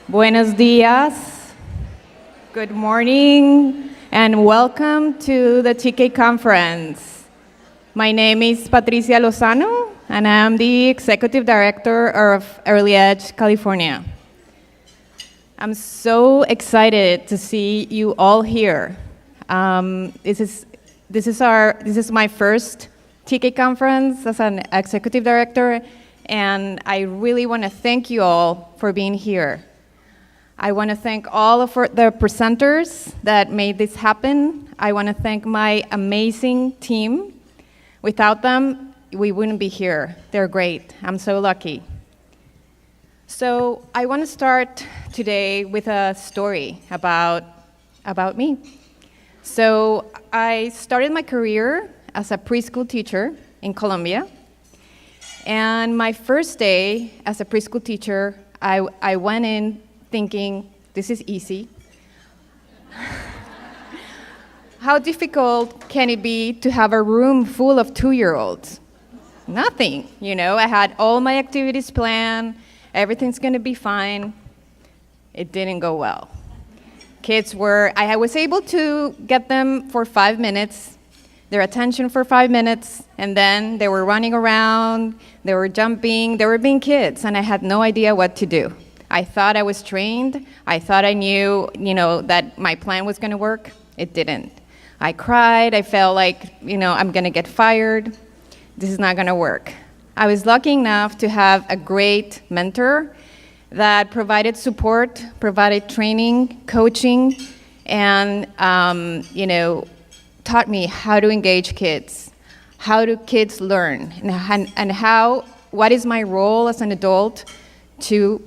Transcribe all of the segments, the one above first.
Buenos días, good morning, and welcome to the TK conference. My name is Patricia Lozano, and I am the Executive Director of Early Edge, California. I'm so excited to see you all here. This is my first TK conference as an Executive Director, and I really want to thank you all for being here. I want to thank all of the presenters that made this happen. I want to thank my amazing team. Without them, we wouldn't be here. They're great. I'm so lucky. So I want to start today with a story about me. So I started my career as a preschool teacher in Colombia. And my first day as a preschool teacher, I went in thinking, this is easy. How difficult can it be to have a room full of 2-year-olds? Nothing, I had all my activities planned, everything's gonna be fine. It didn't go well. I was able to get them for 5 minutes, their attention for 5 minutes, and then they were running around, they were jumping, they were being kids, and I had no idea what to do. I thought I was trained. I thought I knew, that my plan was gonna work. It didn't. I cried. I felt like, I'm gonna get fired. This is not gonna work. I was lucky enough to have a great mentor that provided support, provided training, coaching, and, taught me how to engage kids, how do kids learn, and what is my role as an adult to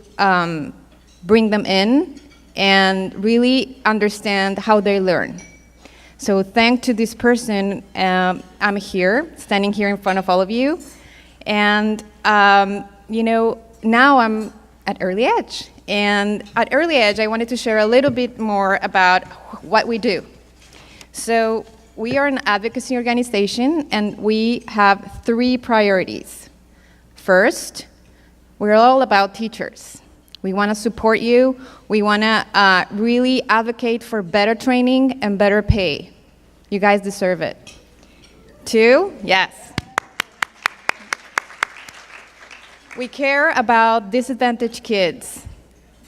bring them in and really understand how they learn. So thanks to this person, I'm here, standing here in front of all of you. And, now I'm at Early Edge. And at Early Edge, I wanted to share a little bit more about what we do. So we are an advocacy organization, and we have 3 priorities. First, we're all about teachers. We want to support you. We want to really advocate for better training and better pay. You guys deserve it. 2, yes. We care about disadvantaged kids,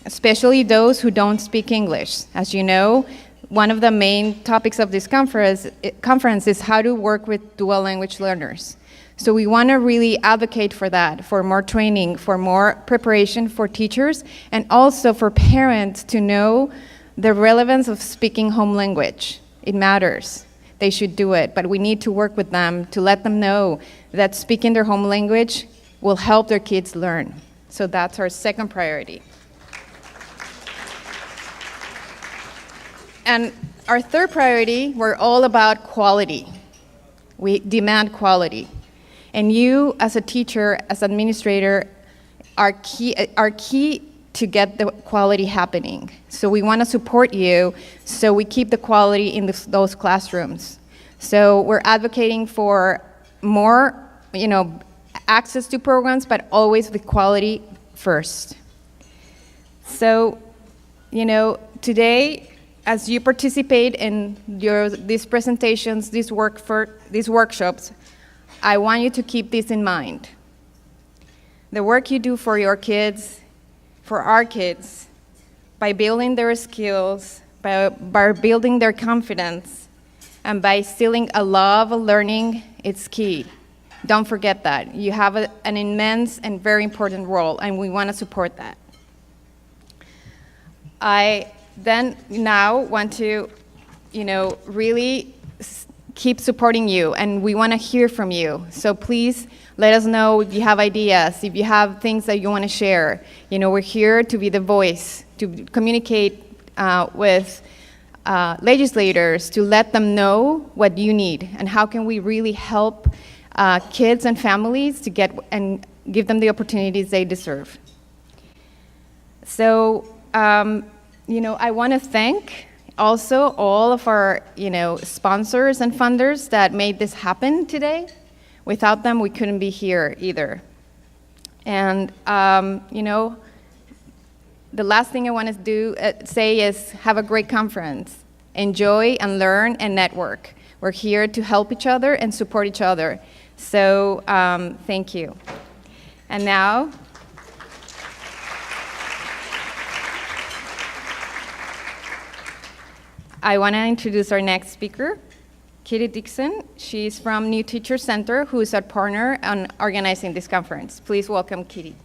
especially those who don't speak English. As you know, one of the main topics of this conference is how to work with dual language learners. So we want to really advocate for that, for more training, for more preparation for teachers, and also for parents to know the relevance of speaking home language. It matters. They should do it, but we need to work with them to let them know that speaking their home language will help their kids learn. So that's our second priority. And our third priority, we're all about quality. We demand quality. And you, as a teacher, as administrator, are key to get the quality happening. So we want to support you so we keep the quality in those classrooms. So we're advocating for more, access to programs, but always with quality first. So, today, as you participate in these presentations, these workshops, I want you to keep this in mind. The work you do for your kids, for our kids, by building their skills, by building their confidence, and by instilling a love of learning, it's key. Don't forget that. You have an immense and very important role, and we want to support that. I then now want to, really keep supporting you, and we want to hear from you. So please let us know if you have ideas, if you have things that you want to share. We're here to be the voice, to communicate with legislators, to let them know what you need and how can we really help kids and families to get and give them the opportunities they deserve. So, I want to thank also all of our, sponsors and funders that made this happen today. Without them, we couldn't be here either. And, the last thing I want to say is have a great conference. Enjoy and learn and network. We're here to help each other and support each other. So thank you. And now, I want to introduce our next speaker, Kitty Dixon. She's from New Teacher Center, who is our partner on organizing this conference. Please welcome Kitty.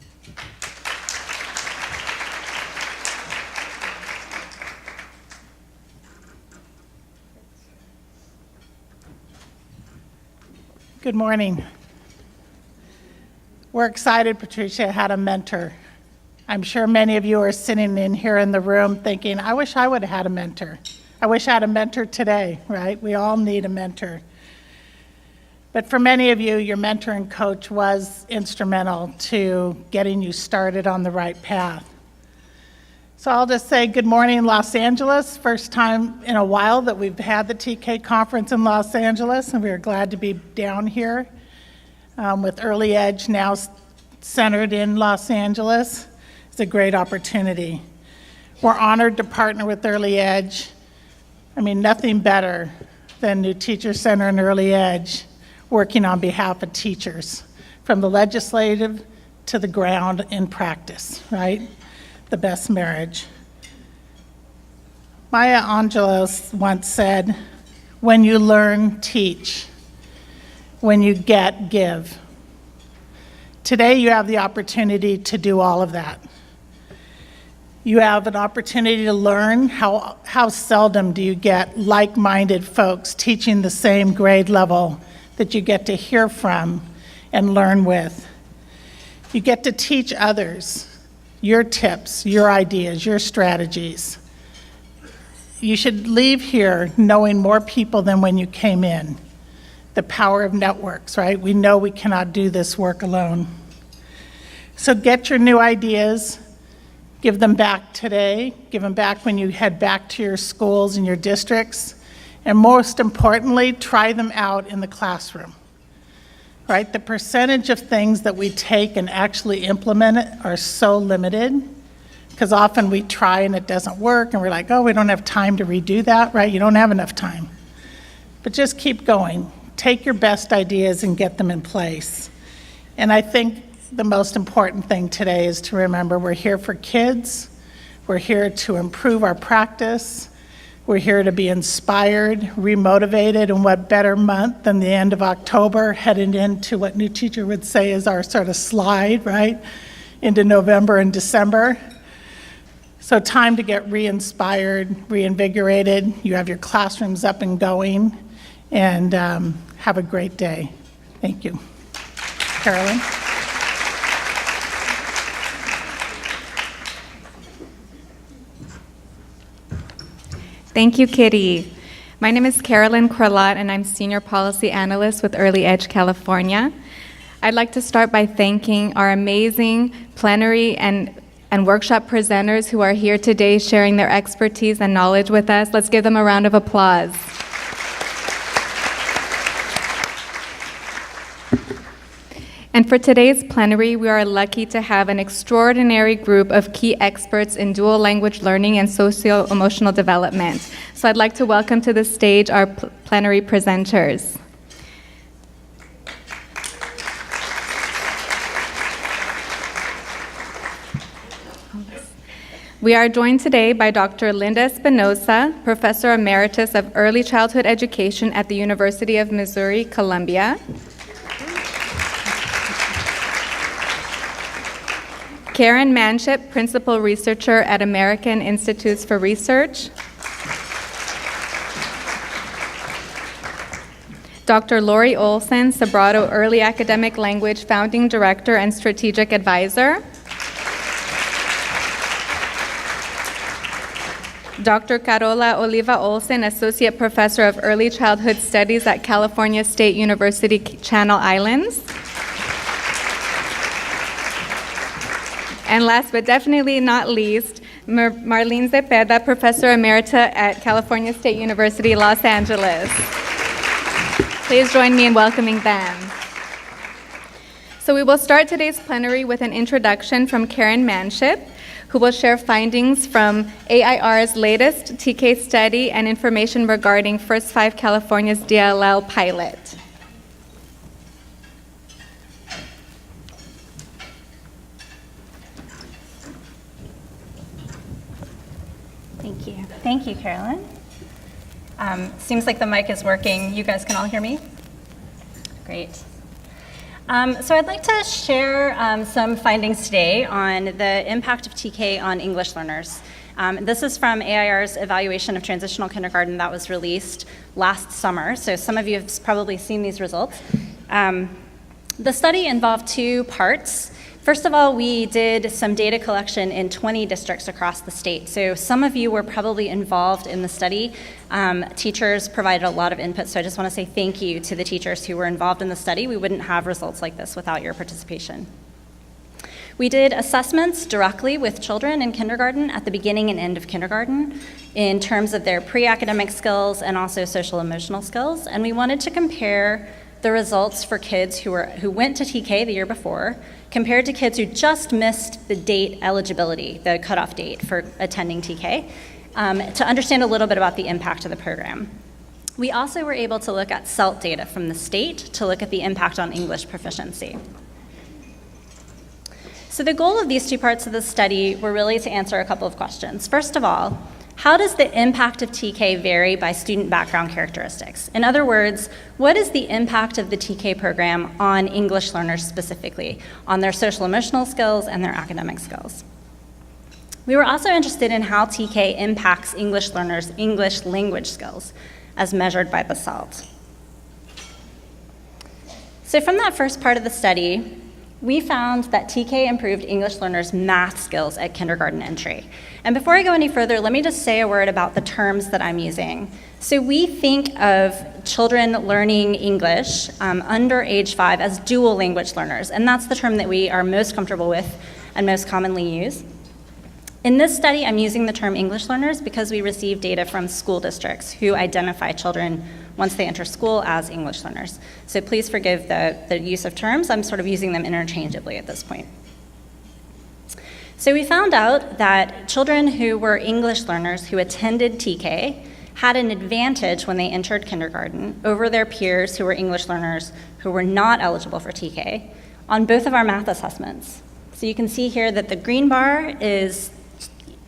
Good morning. We're excited Patricia had a mentor. I'm sure many of you are sitting in here in the room thinking, I wish I would have had a mentor. I wish I had a mentor today, right? We all need a mentor. But for many of you, your mentor and coach was instrumental to getting you started on the right path. So I'll just say good morning, Los Angeles. First time in a while that we've had the TK conference in Los Angeles, and we are glad to be down here with Early Edge now centered in Los Angeles. It's a great opportunity. We're honored to partner with Early Edge. I mean, nothing better than New Teacher Center and Early Edge working on behalf of teachers, from the legislative to the ground in practice, right? The best marriage. Maya Angelou once said, when you learn, teach. When you get, give. Today you have the opportunity to do all of that. You have an opportunity to learn. How seldom do you get like-minded folks teaching the same grade level that you get to hear from and learn with? You get to teach others your tips, your ideas, your strategies. You should leave here knowing more people than when you came in. The power of networks, right? We know we cannot do this work alone. So get your new ideas, give them back today, give them back when you head back to your schools and your districts, and most importantly, try them out in the classroom. Right? The percentage of things that we take and actually implement it are so limited, because often we try and it doesn't work and we're like, oh, we don't have time to redo that, right? You don't have enough time. But just keep going. Take your best ideas and get them in place. And I think the most important thing today is to remember we're here for kids. We're here to improve our practice. We're here to be inspired, remotivated, and what better month than the end of October, heading into what New Teacher would say is our sort of slide, right, into November and December. So time to get re-inspired, reinvigorated. You have your classrooms up and going, and have a great day. Thank you. Carolyn? Thank you, Kitty. My name is Carolyn Carillo, and I'm Senior Policy Analyst with Early Edge, California. I'd like to start by thanking our amazing plenary and workshop presenters who are here today sharing their expertise and knowledge with us. Let's give them a round of applause. And for today's plenary, we are lucky to have an extraordinary group of key experts in dual language learning and socio-emotional development. So I'd like to welcome to the stage our plenary presenters. We are joined today by Dr. Linda Espinosa, Professor Emeritus of Early Childhood Education at the University of Missouri, Columbia. Karen Manship, Principal Researcher at American Institutes for Research. Dr. Laurie Olsen, Sobrato Early Academic Language Founding Director and Strategic Advisor. Dr. Carola Oliva-Olson, Associate Professor of Early Childhood Studies at California State University, Channel Islands. And last but definitely not least, Marlene Zepeda, Professor Emerita at California State University, Los Angeles. Please join me in welcoming them. So we will start today's plenary with an introduction from Karen Manship, who will share findings from AIR's latest TK study and information regarding First 5 California's DLL pilot. Thank you. Thank you, Carolyn. Seems like the mic is working. You guys can all hear me? Great. So I'd like to share some findings today on the impact of TK on English learners. This is from AIR's evaluation of transitional kindergarten that was released last summer. So some of you have probably seen these results. The study involved two parts. First of all, we did some data collection in 20 districts across the state. So some of you were probably involved in the study. Teachers provided a lot of input, so I just want to say thank you to the teachers who were involved in the study. We wouldn't have results like this without your participation. We did assessments directly with children in kindergarten at the beginning and end of kindergarten in terms of their pre-academic skills and also social-emotional skills, and we wanted to compare the results for kids who went to TK the year before compared to kids who just missed the date eligibility, the cutoff date for attending TK, to understand a little bit about the impact of the program. We also were able to look at SELT data from the state to look at the impact on English proficiency. So the goal of these two parts of the study were really to answer a couple of questions. First of all, how does the impact of TK vary by student background characteristics? In other words, what is the impact of the TK program on English learners specifically, on their social-emotional skills and their academic skills? We were also interested in how TK impacts English learners' English language skills as measured by the SELT. So from that first part of the study, we found that TK improved English learners' math skills at kindergarten entry. And before I go any further, let me just say a word about the terms that I'm using. So we think of children learning English under age 5 as dual language learners, and that's the term that we are most comfortable with and most commonly use. In this study, I'm using the term English learners because we receive data from school districts who identify children once they enter school as English learners. So please forgive the use of terms. I'm sort of using them interchangeably at this point. So we found out that children who were English learners who attended TK had an advantage when they entered kindergarten over their peers who were English learners who were not eligible for TK on both of our math assessments. So you can see here that the green bar is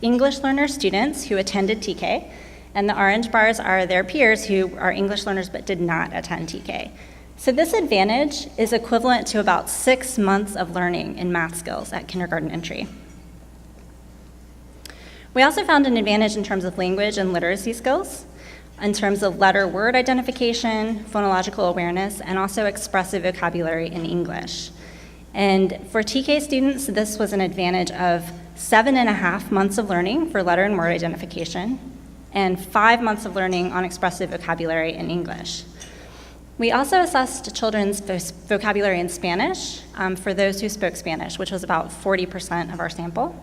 English learner students who attended TK, and the orange bars are their peers who are English learners but did not attend TK. So this advantage is equivalent to about 6 months of learning in math skills at kindergarten entry. We also found an advantage in terms of language and literacy skills, in terms of letter-word identification, phonological awareness, and also expressive vocabulary in English. And for TK students, this was an advantage of 7.5 months of learning for letter and word identification, and 5 months of learning on expressive vocabulary in English. We also assessed children's vocabulary in Spanish for those who spoke Spanish, which was about 40% of our sample.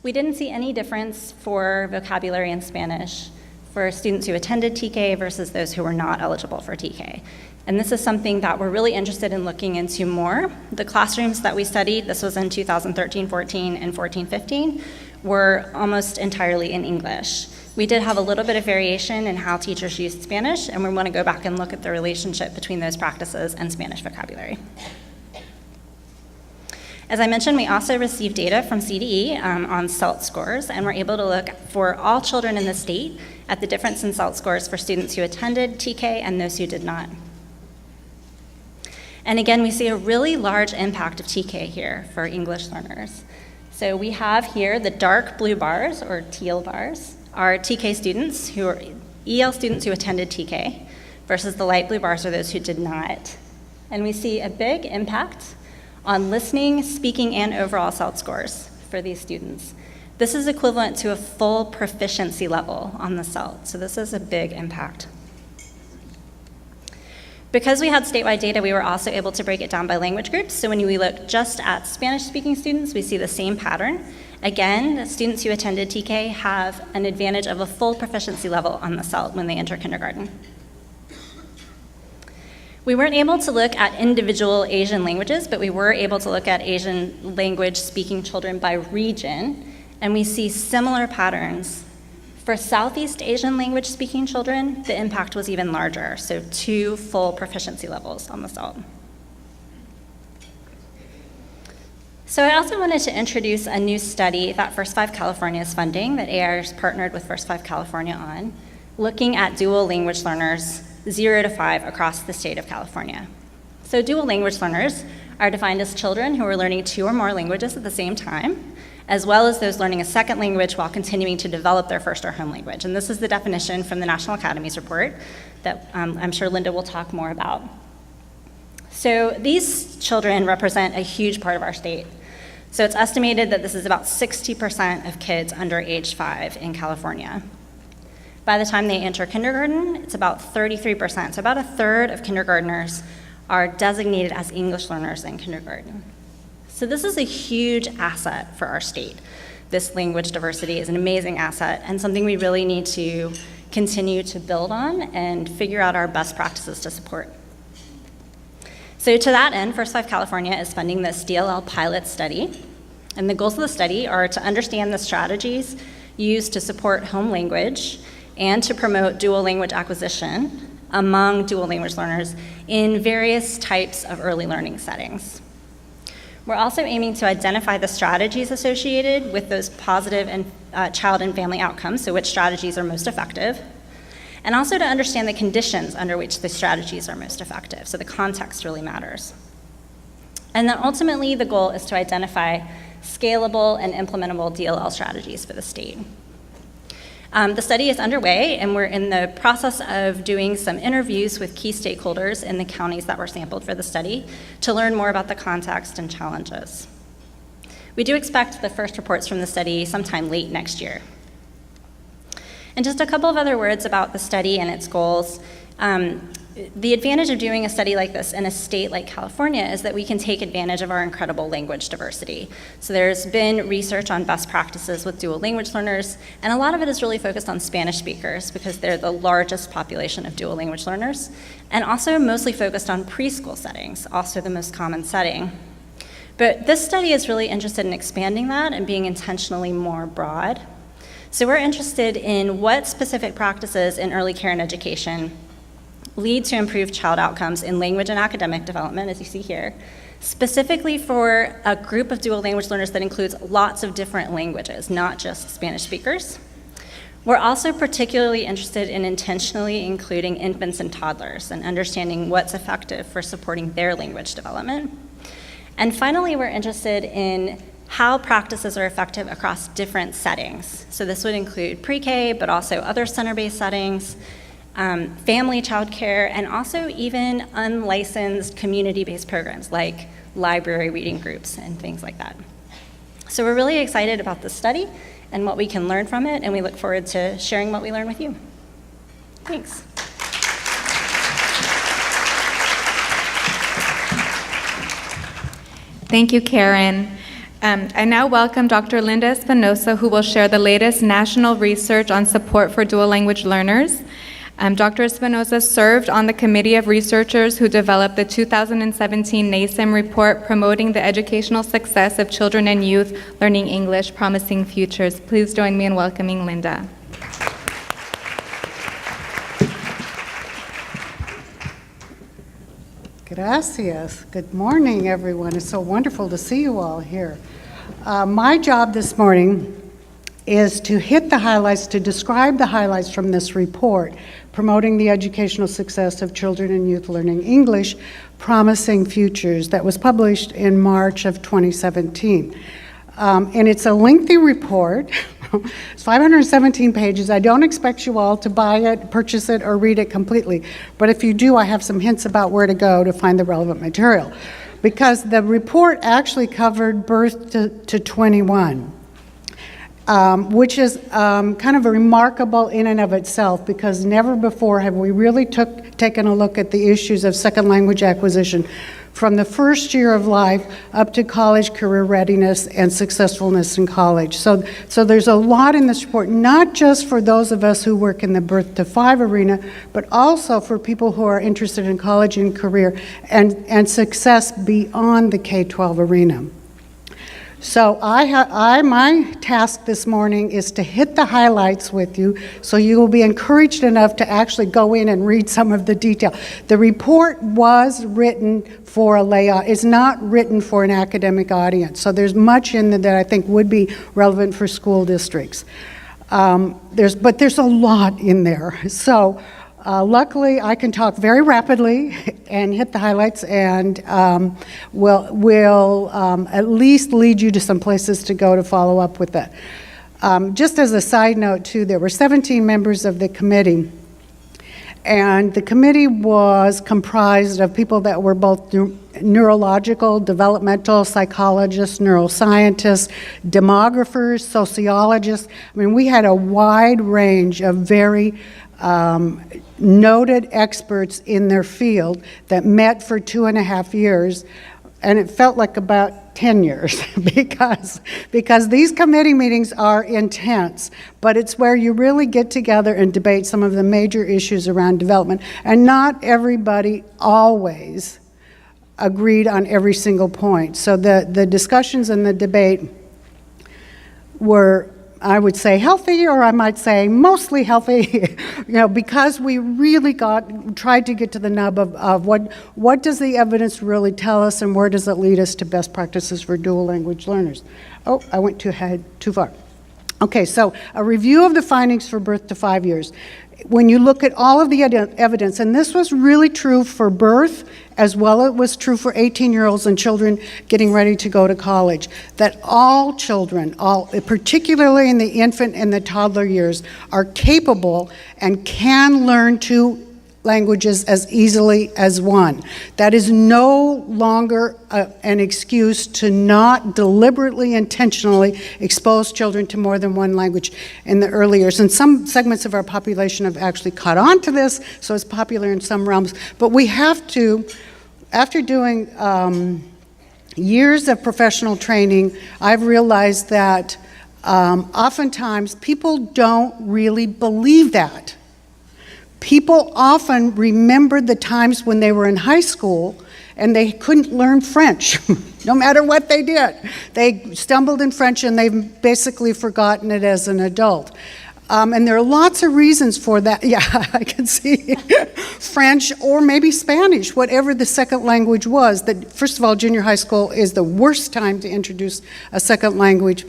We didn't see any difference for vocabulary in Spanish for students who attended TK versus those who were not eligible for TK. And this is something that we're really interested in looking into more. The classrooms that we studied, this was in 2013-14 and 14-15, were almost entirely in English. We did have a little bit of variation in how teachers used Spanish, and we want to go back and look at the relationship between those practices and Spanish vocabulary. As I mentioned, we also received data from CDE on SELT scores, and we're able to look for all children in the state at the difference in SELT scores for students who attended TK and those who did not. And again, we see a really large impact of TK here for English learners. So we have here the dark blue bars, or teal bars, are TK students who are EL students who attended TK, versus the light blue bars are those who did not. And we see a big impact on listening, speaking, and overall SELT scores for these students. This is equivalent to a full proficiency level on the SELT, so this is a big impact. Because we had statewide data, we were also able to break it down by language groups. So when we look just at Spanish-speaking students, we see the same pattern. Again, the students who attended TK have an advantage of a full proficiency level on the SELT when they enter kindergarten. We weren't able to look at individual Asian languages, but we were able to look at Asian language-speaking children by region. And we see similar patterns. For Southeast Asian language-speaking children, the impact was even larger, so 2 full proficiency levels on the SALT. So I also wanted to introduce a new study that First 5 California is funding, that AIR has partnered with First 5 California on, looking at dual language learners 0 to 5 across the state of California. So dual language learners are defined as children who are learning 2 or more languages at the same time, as well as those learning a second language while continuing to develop their first or home language. And this is the definition from the National Academies report that I'm sure Linda will talk more about. So these children represent a huge part of our state. So it's estimated that this is about 60% of kids under age 5 in California. By the time they enter kindergarten, it's about 33%. So about a third of kindergartners are designated as English learners in kindergarten. So this is a huge asset for our state. This language diversity is an amazing asset and something we really need to continue to build on and figure out our best practices to support. So to that end, First 5 California is funding this DLL pilot study. And the goals of the study are to understand the strategies used to support home language and to promote dual language acquisition among dual language learners in various types of early learning settings. We're also aiming to identify the strategies associated with those positive and child and family outcomes, so which strategies are most effective, and also to understand the conditions under which the strategies are most effective, so the context really matters. And then ultimately, the goal is to identify scalable and implementable DLL strategies for the state. The study is underway, and we're in the process of doing some interviews with key stakeholders in the counties that were sampled for the study to learn more about the context and challenges. We do expect the first reports from the study sometime late next year. And just a couple of other words about the study and its goals. The advantage of doing a study like this in a state like California is that we can take advantage of our incredible language diversity. So there's been research on best practices with dual language learners, and a lot of it is really focused on Spanish speakers because they're the largest population of dual language learners, and also mostly focused on preschool settings, also the most common setting. But this study is really interested in expanding that and being intentionally more broad. So we're interested in what specific practices in early care and education lead to improved child outcomes in language and academic development, as you see here, specifically for a group of dual language learners that includes lots of different languages, not just Spanish speakers. We're also particularly interested in intentionally including infants and toddlers and understanding what's effective for supporting their language development. And finally, we're interested in how practices are effective across different settings. So this would include pre-K, but also other center-based settings, family childcare, and also even unlicensed community-based programs like library reading groups and things like that. So we're really excited about this study and what we can learn from it, and we look forward to sharing what we learn with you. Thanks. Thank you, Karen. I now welcome Dr. Linda Espinosa, who will share the latest national research on support for dual language learners. Dr. Espinosa served on the committee of researchers who developed the 2017 NASEM report promoting the educational success of children and youth learning English, Promising Futures. Please join me in welcoming Linda. Gracias. Good morning, everyone. It's so wonderful to see you all here. My job this morning is to hit the highlights, to describe the highlights from this report, promoting the educational success of children and youth learning English, Promising Futures, that was published in March of 2017. And it's a lengthy report. It's 517 pages. I don't expect you all to buy it, purchase it, or read it completely. But if you do, I have some hints about where to go to find the relevant material. Because the report actually covered birth to 21. Which is kind of remarkable in and of itself, because never before have we really taken a look at the issues of second language acquisition from the first year of life up to college career readiness and successfulness in college. So there's a lot in this report, not just for those of us who work in the birth to 5 arena, but also for people who are interested in college and career and success beyond the K-12 arena. So my task this morning is to hit the highlights with you, so you will be encouraged enough to actually go in and read some of the detail. The report was written for a layout. It's not written for an academic audience. So there's much in there that I think would be relevant for school districts. But there's a lot in there. So luckily, I can talk very rapidly and hit the highlights, and will at least lead you to some places to go to follow up with that. Just as a side note, too, there were 17 members of the committee, and the committee was comprised of people that were both neurological, developmental psychologists, neuroscientists, demographers, sociologists. I mean, we had a wide range of very noted experts in their field that met for 2.5 years, and it felt like about 10 years because these committee meetings are intense, but it's where you really get together and debate some of the major issues around development, and not everybody always agreed on every single point. So the discussions and the debate were, I would say, healthy, or I might say mostly healthy, because we really tried to get to the nub of what does the evidence really tell us, and where does it lead us to best practices for dual language learners. Oh, I went too far. Okay, so a review of the findings for birth to 5 years. When you look at all of the evidence, and this was really true for birth as well as it was true for 18-year-olds and children getting ready to go to college, that all children, particularly in the infant and the toddler years, are capable and can learn two languages as easily as one. That is no longer an excuse to not deliberately, intentionally expose children to more than one language in the early years. And some segments of our population have actually caught on to this, so it's popular in some realms. But we have to, after doing years of professional training, I've realized that oftentimes people don't really believe that. People often remembered the times when they were in high school and they couldn't learn French, no matter what they did. They stumbled in French and they've basically forgotten it as an adult. And there are lots of reasons for that. Yeah, I can see French or maybe Spanish, whatever the second language was. That, first of all, junior high school is the worst time to introduce a second language.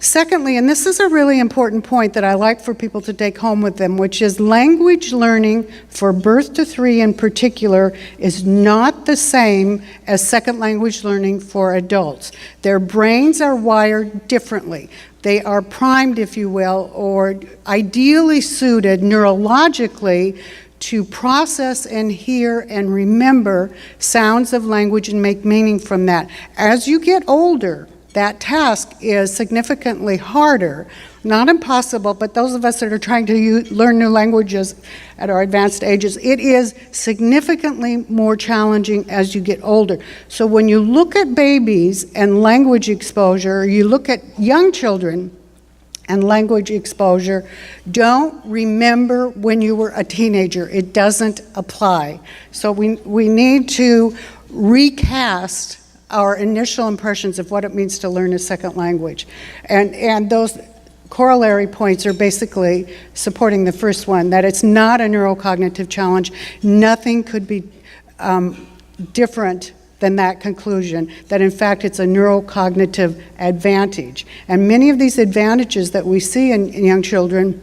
Secondly, and this is a really important point that I like for people to take home with them, which is language learning for birth to 3 in particular is not the same as second language learning for adults. Their brains are wired differently. They are primed, if you will, or ideally suited neurologically to process and hear and remember sounds of language and make meaning from that. As you get older, that task is significantly harder, not impossible, but those of us that are trying to learn new languages at our advanced ages, it is significantly more challenging as you get older. So when you look at babies and language exposure, you look at young children and language exposure, don't remember when you were a teenager. It doesn't apply. So we need to recast our initial impressions of what it means to learn a second language. And those corollary points are basically supporting the first one, that it's not a neurocognitive challenge. Nothing could be different than that conclusion, that in fact it's a neurocognitive advantage. And many of these advantages that we see in young children,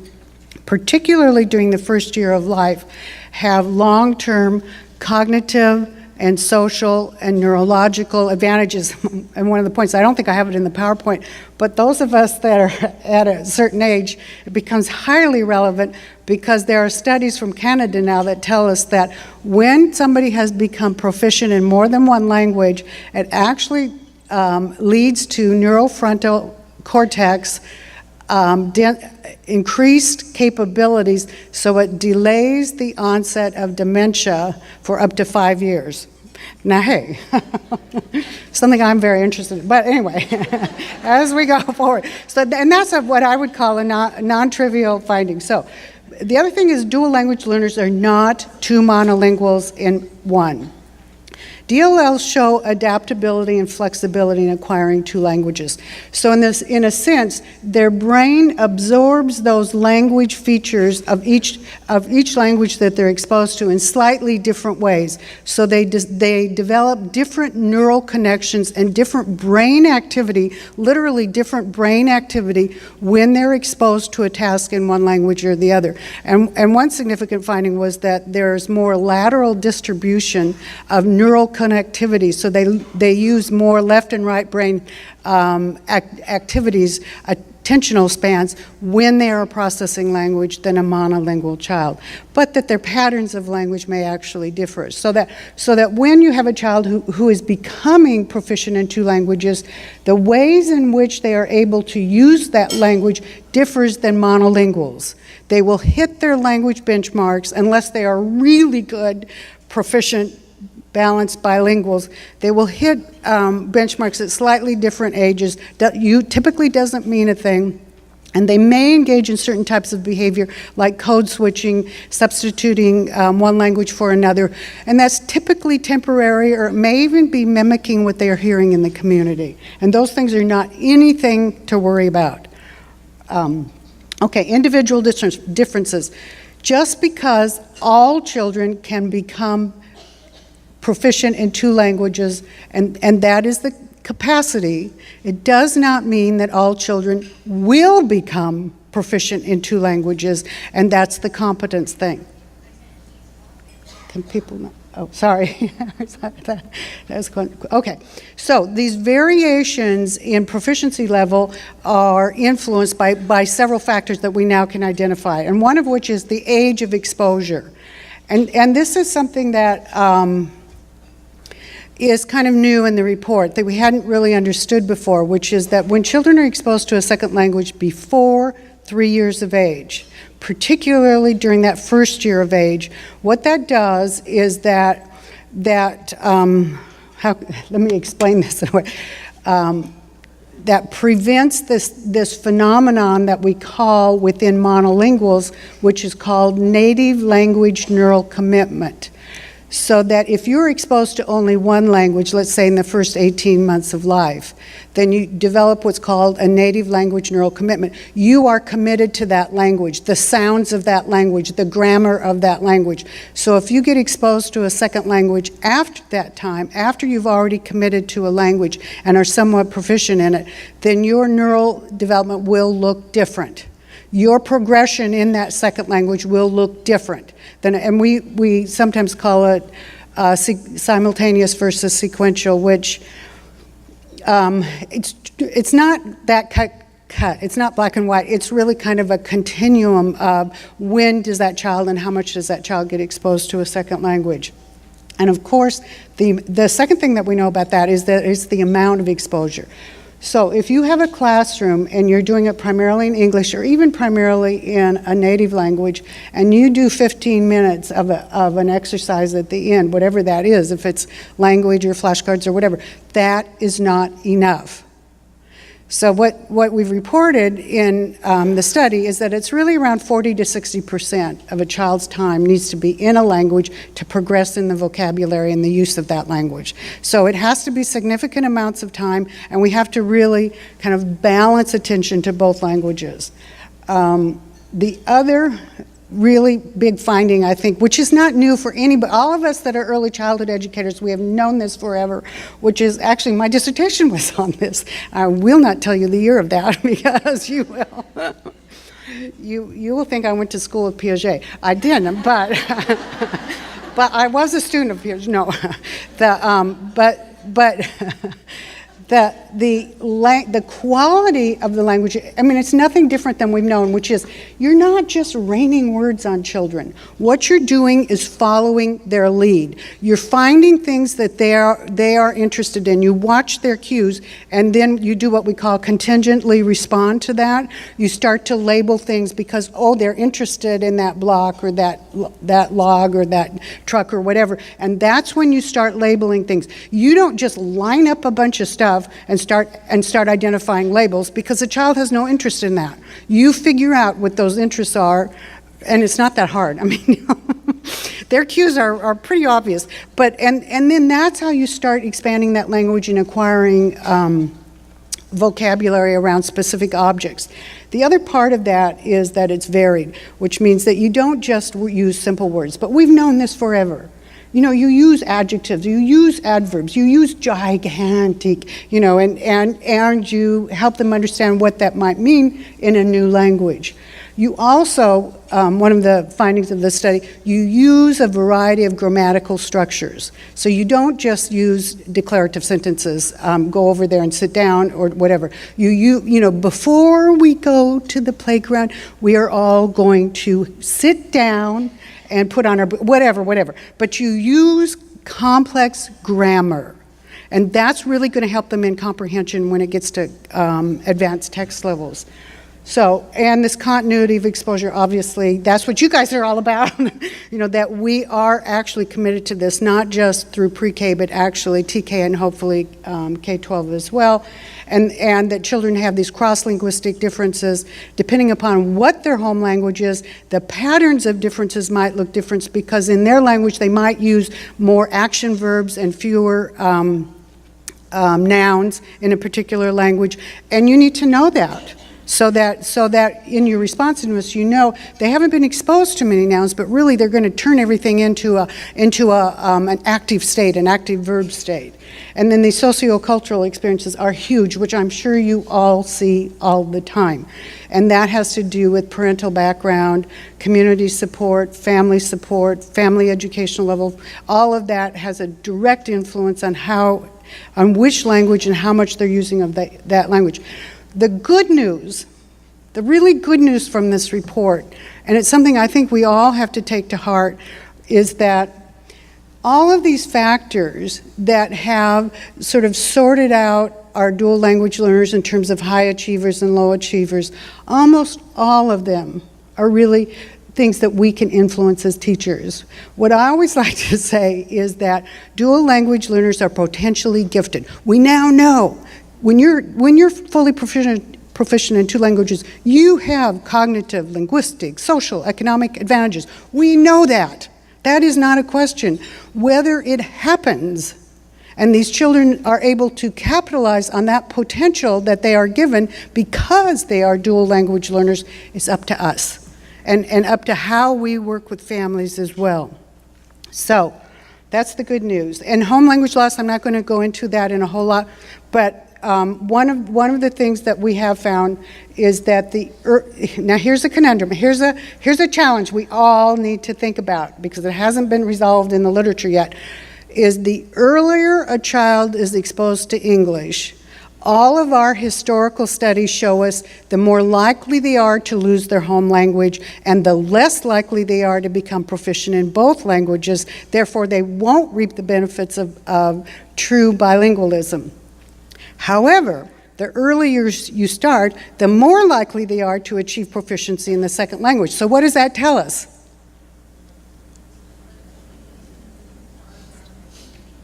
particularly during the first year of life, have long-term cognitive and social and neurological advantages. And one of the points, I don't think I have it in the PowerPoint, but those of us that are at a certain age, it becomes highly relevant because there are studies from Canada now that tell us that when somebody has become proficient in more than one language, it actually leads to neurofrontal cortex increased capabilities, so it delays the onset of dementia for up to 5 years. Now, hey, something I'm very interested in. But anyway, as we go forward. So, and that's what I would call a non-trivial finding. So the other thing is dual language learners are not two monolinguals in one. DLLs show adaptability and flexibility in acquiring two languages. So in a sense, their brain absorbs those language features of each language that they're exposed to in slightly different ways. So they develop different neural connections and different brain activity, literally different brain activity, when they're exposed to a task in one language or the other. And one significant finding was that there's more lateral distribution of neural connectivity. So they use more left and right brain activities, attentional spans, when they are processing language than a monolingual child. But that their patterns of language may actually differ. So that when you have a child who is becoming proficient in two languages, the ways in which they are able to use that language differs than monolinguals. They will hit their language benchmarks unless they are really good, proficient, balanced bilinguals. They will hit benchmarks at slightly different ages. That typically doesn't mean a thing. And they may engage in certain types of behavior like code switching, substituting one language for another. And that's typically temporary, or it may even be mimicking what they are hearing in the community. And those things are not anything to worry about. Okay, individual differences. Just because all children can become proficient in two languages, and that is the capacity, it does not mean that all children will become proficient in two languages, and that's the competence thing. Can people know? Oh, sorry. Okay, so these variations in proficiency level are influenced by several factors that we now can identify, and one of which is the age of exposure. And this is something that is kind of new in the report that we hadn't really understood before, which is that when children are exposed to a second language before 3 years of age, particularly during that first year of age, what that does is let me explain this in a way, that prevents this phenomenon that we call within monolinguals, which is called native language neural commitment. So that if you're exposed to only one language, let's say in the first 18 months of life, then you develop what's called a native language neural commitment. You are committed to that language, the sounds of that language, the grammar of that language. So if you get exposed to a second language after that time, after you've already committed to a language and are somewhat proficient in it, then your neural development will look different. Your progression in that second language will look different. And we sometimes call it simultaneous versus sequential, which it's not that cut. It's not black and white. It's really kind of a continuum of when does that child and how much does that child get exposed to a second language. And of course, the second thing that we know about that is the amount of exposure. So if you have a classroom and you're doing it primarily in English or even primarily in a native language, and you do 15 minutes of an exercise at the end, whatever that is, if it's language or flashcards or whatever, that is not enough. So what we've reported in the study is that it's really around 40 to 60% of a child's time needs to be in a language to progress in the vocabulary and the use of that language. So it has to be significant amounts of time, and we have to really kind of balance attention to both languages. The other really big finding, I think, which is not new for anybody, all of us that are early childhood educators, we have known this forever, which is actually my dissertation was on this. I will not tell you the year of that because you will. You will think I went to school with Piaget. I didn't, but but I was a student of Piaget. No, the quality of the language, I mean, it's nothing different than we've known, which is you're not just raining words on children. What you're doing is following their lead. You're finding things that they are interested in. You watch their cues, and then you do what we call contingently respond to that. You start to label things because, oh, they're interested in that block or that log or that truck or whatever, and that's when you start labeling things. You don't just line up a bunch of stuff and start identifying labels, because the child has no interest in that. You figure out what those interests are, and it's not that hard. I mean, Their cues are pretty obvious. But, and then that's how you start expanding that language and acquiring vocabulary around specific objects. The other part of that is that it's varied, which means that you don't just use simple words, but we've known this forever. You know, you use adjectives, you use adverbs, you use gigantic, you know, and you help them understand what that might mean in a new language. You also, one of the findings of this study, you use a variety of grammatical structures. So you don't just use declarative sentences, go over there and sit down or whatever. You know, before we go to the playground, we are all going to sit down and put on our, whatever. But you use complex grammar. And that's really going to help them in comprehension when it gets to advanced text levels. So, and this continuity of exposure, obviously, that's what you guys are all about. You know, that we are actually committed to this, not just through pre-K, but actually TK and hopefully K-12 as well. And that children have these cross-linguistic differences. Depending upon what their home language is, the patterns of differences might look different because in their language they might use more action verbs and fewer nouns in a particular language. And you need to know that. So that in your responsiveness, you know they haven't been exposed to many nouns, but really they're going to turn everything into an active state, an active verb state. And then the sociocultural experiences are huge, which I'm sure you all see all the time. And that has to do with parental background, community support, family educational level. All of that has a direct influence on which language and how much they're using of that language. The good news, the really good news from this report, and it's something I think we all have to take to heart, is that all of these factors that have sort of sorted out our dual language learners in terms of high achievers and low achievers, almost all of them are really things that we can influence as teachers. What I always like to say is that dual language learners are potentially gifted. We now know when you're fully proficient in two languages, you have cognitive, linguistic, social, economic advantages. We know that. That is not a question. Whether it happens and these children are able to capitalize on that potential that they are given because they are dual language learners is up to us and up to how we work with families as well. So that's the good news. And home language loss, I'm not going to go into that in a whole lot, but one of the things that we have found is that now here's a conundrum, here's a challenge we all need to think about because it hasn't been resolved in the literature yet, is the earlier a child is exposed to English, all of our historical studies show us the more likely they are to lose their home language and the less likely they are to become proficient in both languages, therefore they won't reap the benefits of true bilingualism. However, the earlier you start, the more likely they are to achieve proficiency in the second language. So what does that tell us?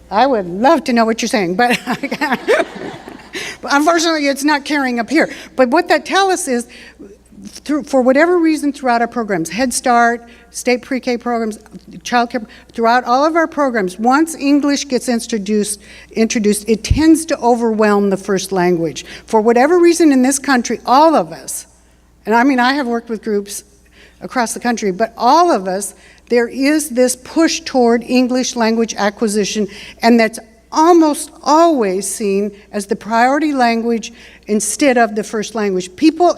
I would love to know what you're saying, but unfortunately it's not carrying up here. But what that tells us is, for whatever reason throughout our programs, Head Start, state pre-K programs, child care, throughout all of our programs, once English gets introduced, it tends to overwhelm the first language. For whatever reason in this country, all of us, and I mean I have worked with groups across the country, but all of us, there is this push toward English language acquisition, and that's almost always seen as the priority language instead of the first language. People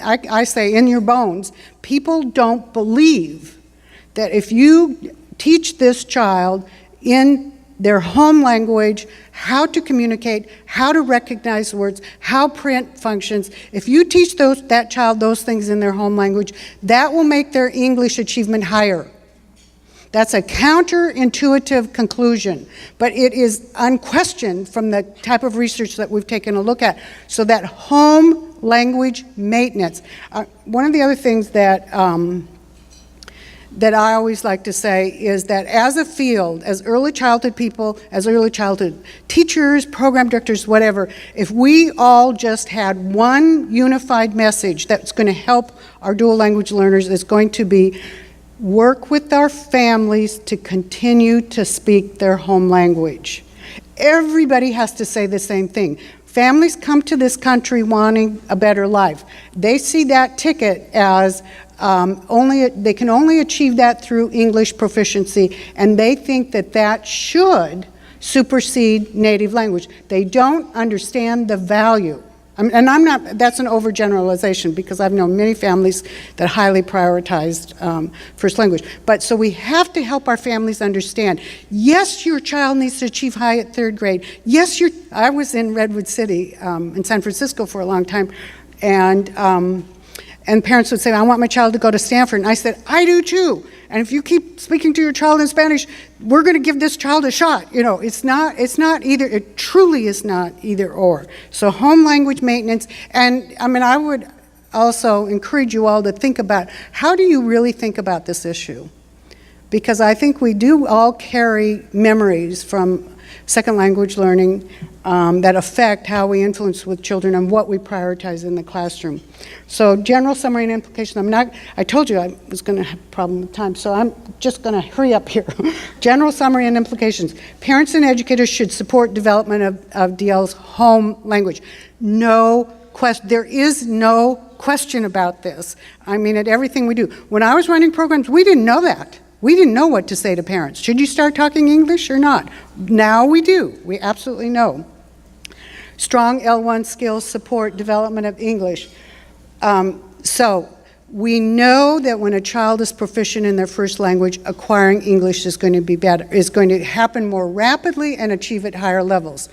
I say in your bones, people don't believe that if you teach this child in their home language how to communicate, how to recognize words, how print functions, if you teach that child those things in their home language, that will make their English achievement higher. That's a counterintuitive conclusion, but it is unquestioned from the type of research that we've taken a look at. So that home language maintenance. One of the other things that I always like to say is that as a field, as early childhood people, as early childhood teachers, program directors, whatever, if we all just had one unified message that's going to help our dual language learners, it's going to be work with our families to continue to speak their home language. Everybody has to say the same thing. Families come to this country wanting a better life. They see that ticket as they can only achieve that through English proficiency, and they think that that should supersede native language. They don't understand the value. And I'm not, that's an overgeneralization because I've known many families that highly prioritized first language. But so we have to help our families understand, yes, your child needs to achieve high at 3rd grade. Yes, I was in Redwood City in San Francisco for a long time, and parents would say, I want my child to go to Stanford. And I said, I do too. And if you keep speaking to your child in Spanish, we're going to give this child a shot. You know, it's not either, it truly is not either or. So home language maintenance, and I mean, I would also encourage you all to think about, how do you really think about this issue? Because I think we do all carry memories from second language learning that affect how we influence with children and what we prioritize in the classroom. So general summary and implication, I told you I was going to have a problem with time, so I'm just going to hurry up here. General summary and implications. Parents and educators should support development of DL's home language. No question, there is no question about this. I mean, at everything we do. When I was running programs, we didn't know that. We didn't know what to say to parents. Should you start talking English or not? Now we do. We absolutely know. Strong L1 skills support development of English. So we know that when a child is proficient in their first language, acquiring English is going to be better, is going to happen more rapidly and achieve at higher levels.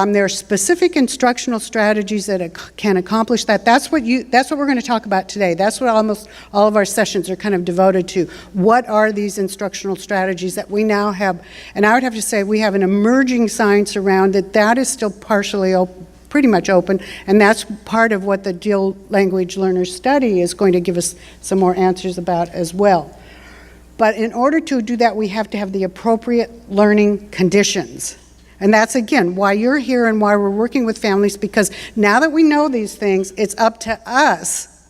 There are specific instructional strategies that can accomplish that. That's what we're going to talk about today. That's what almost all of our sessions are kind of devoted to. What are these instructional strategies that we now have? And I would have to say we have an emerging science around it. That is still partially pretty much open, and that's part of what the dual language learners study is going to give us some more answers about as well. But in order to do that, we have to have the appropriate learning conditions. And that's, again, why you're here and why we're working with families, because now that we know these things, it's up to us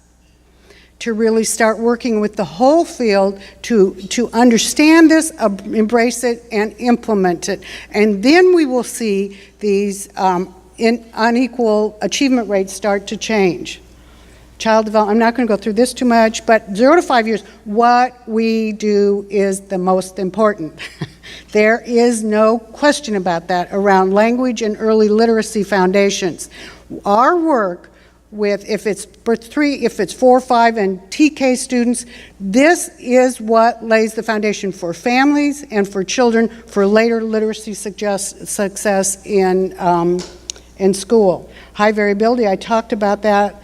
to really start working with the whole field to understand this, embrace it, and implement it. And then we will see these unequal achievement rates start to change. Child development, I'm not going to go through this too much, but 0 to 5 years, what we do is the most important. There is no question about that around language and early literacy foundations. Our work with, if it's 4, 5, and TK students, this is what lays the foundation for families and for children for later literacy success in school. High variability, I talked about that.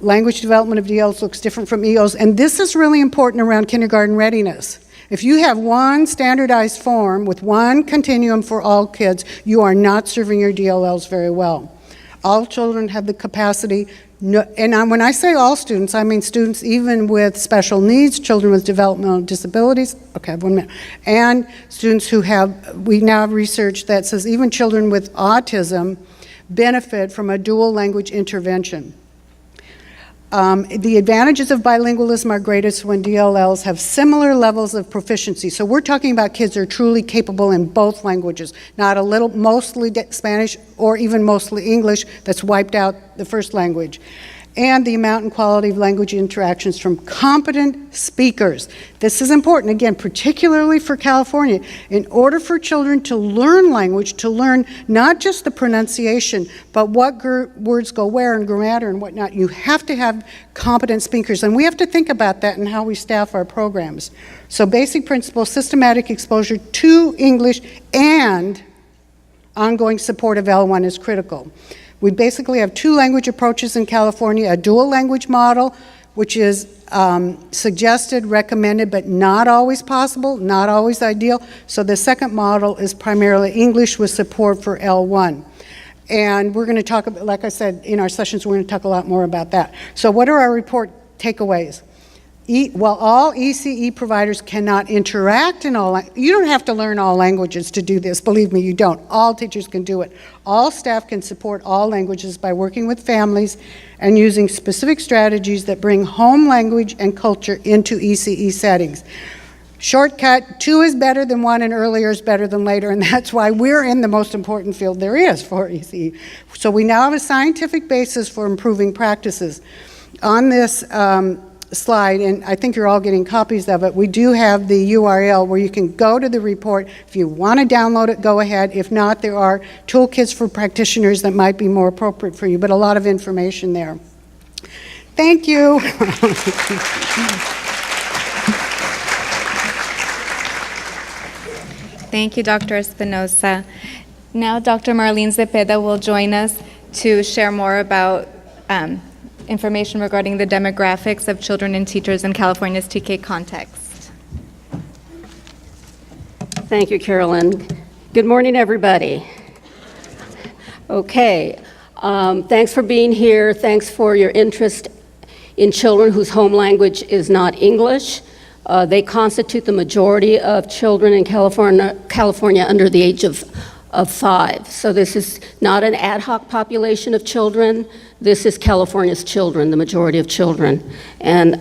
Language development of DLs looks different from EOs, and this is really important around kindergarten readiness. If you have one standardized form with one continuum for all kids, you are not serving your DLLs very well. All children have the capacity, and when I say all students, I mean students even with special needs, children with developmental disabilities, okay, I have 1 minute, and students who we now have research that says even children with autism benefit from a dual language intervention. The advantages of bilingualism are greatest when DLLs have similar levels of proficiency. So we're talking about kids who are truly capable in both languages, not a little, mostly Spanish or even mostly English that's wiped out the first language. And the amount and quality of language interactions from competent speakers. This is important, again, particularly for California. In order for children to learn language, to learn not just the pronunciation, but what words go where and grammar and whatnot, you have to have competent speakers. And we have to think about that in how we staff our programs. So basic principles, systematic exposure to English, and ongoing support of L1 is critical. We basically have 2 language approaches in California, a dual language model, which is suggested, recommended, but not always possible, not always ideal. So the second model is primarily English with support for L1. And we're going to talk, like I said, in our sessions, we're going to talk a lot more about that. So what are our report takeaways? all ECE providers cannot interact in all, you don't have to learn all languages to do this, believe me, you don't. All teachers can do it. All staff can support all languages by working with families and using specific strategies that bring home language and culture into ECE settings. Shortcut, 2 is better than 1 and earlier is better than later, and that's why we're in the most important field there is for ECE. So we now have a scientific basis for improving practices. On this slide, and I think you're all getting copies of it, we do have the URL where you can go to the report. If you want to download it, go ahead. If not, there are toolkits for practitioners that might be more appropriate for you, but a lot of information there. Thank you. Thank you, Dr. Espinosa. Now, Dr. Marlene Zepeda will join us to share more about information regarding the demographics of children and teachers in California's TK context. Thank you, Carolyn. Good morning, everybody. Okay, thanks for being here. Thanks for your interest in children whose home language is not English. They constitute the majority of children in California under the age of 5. So this is not an ad hoc population of children. This is California's children, the majority of children. And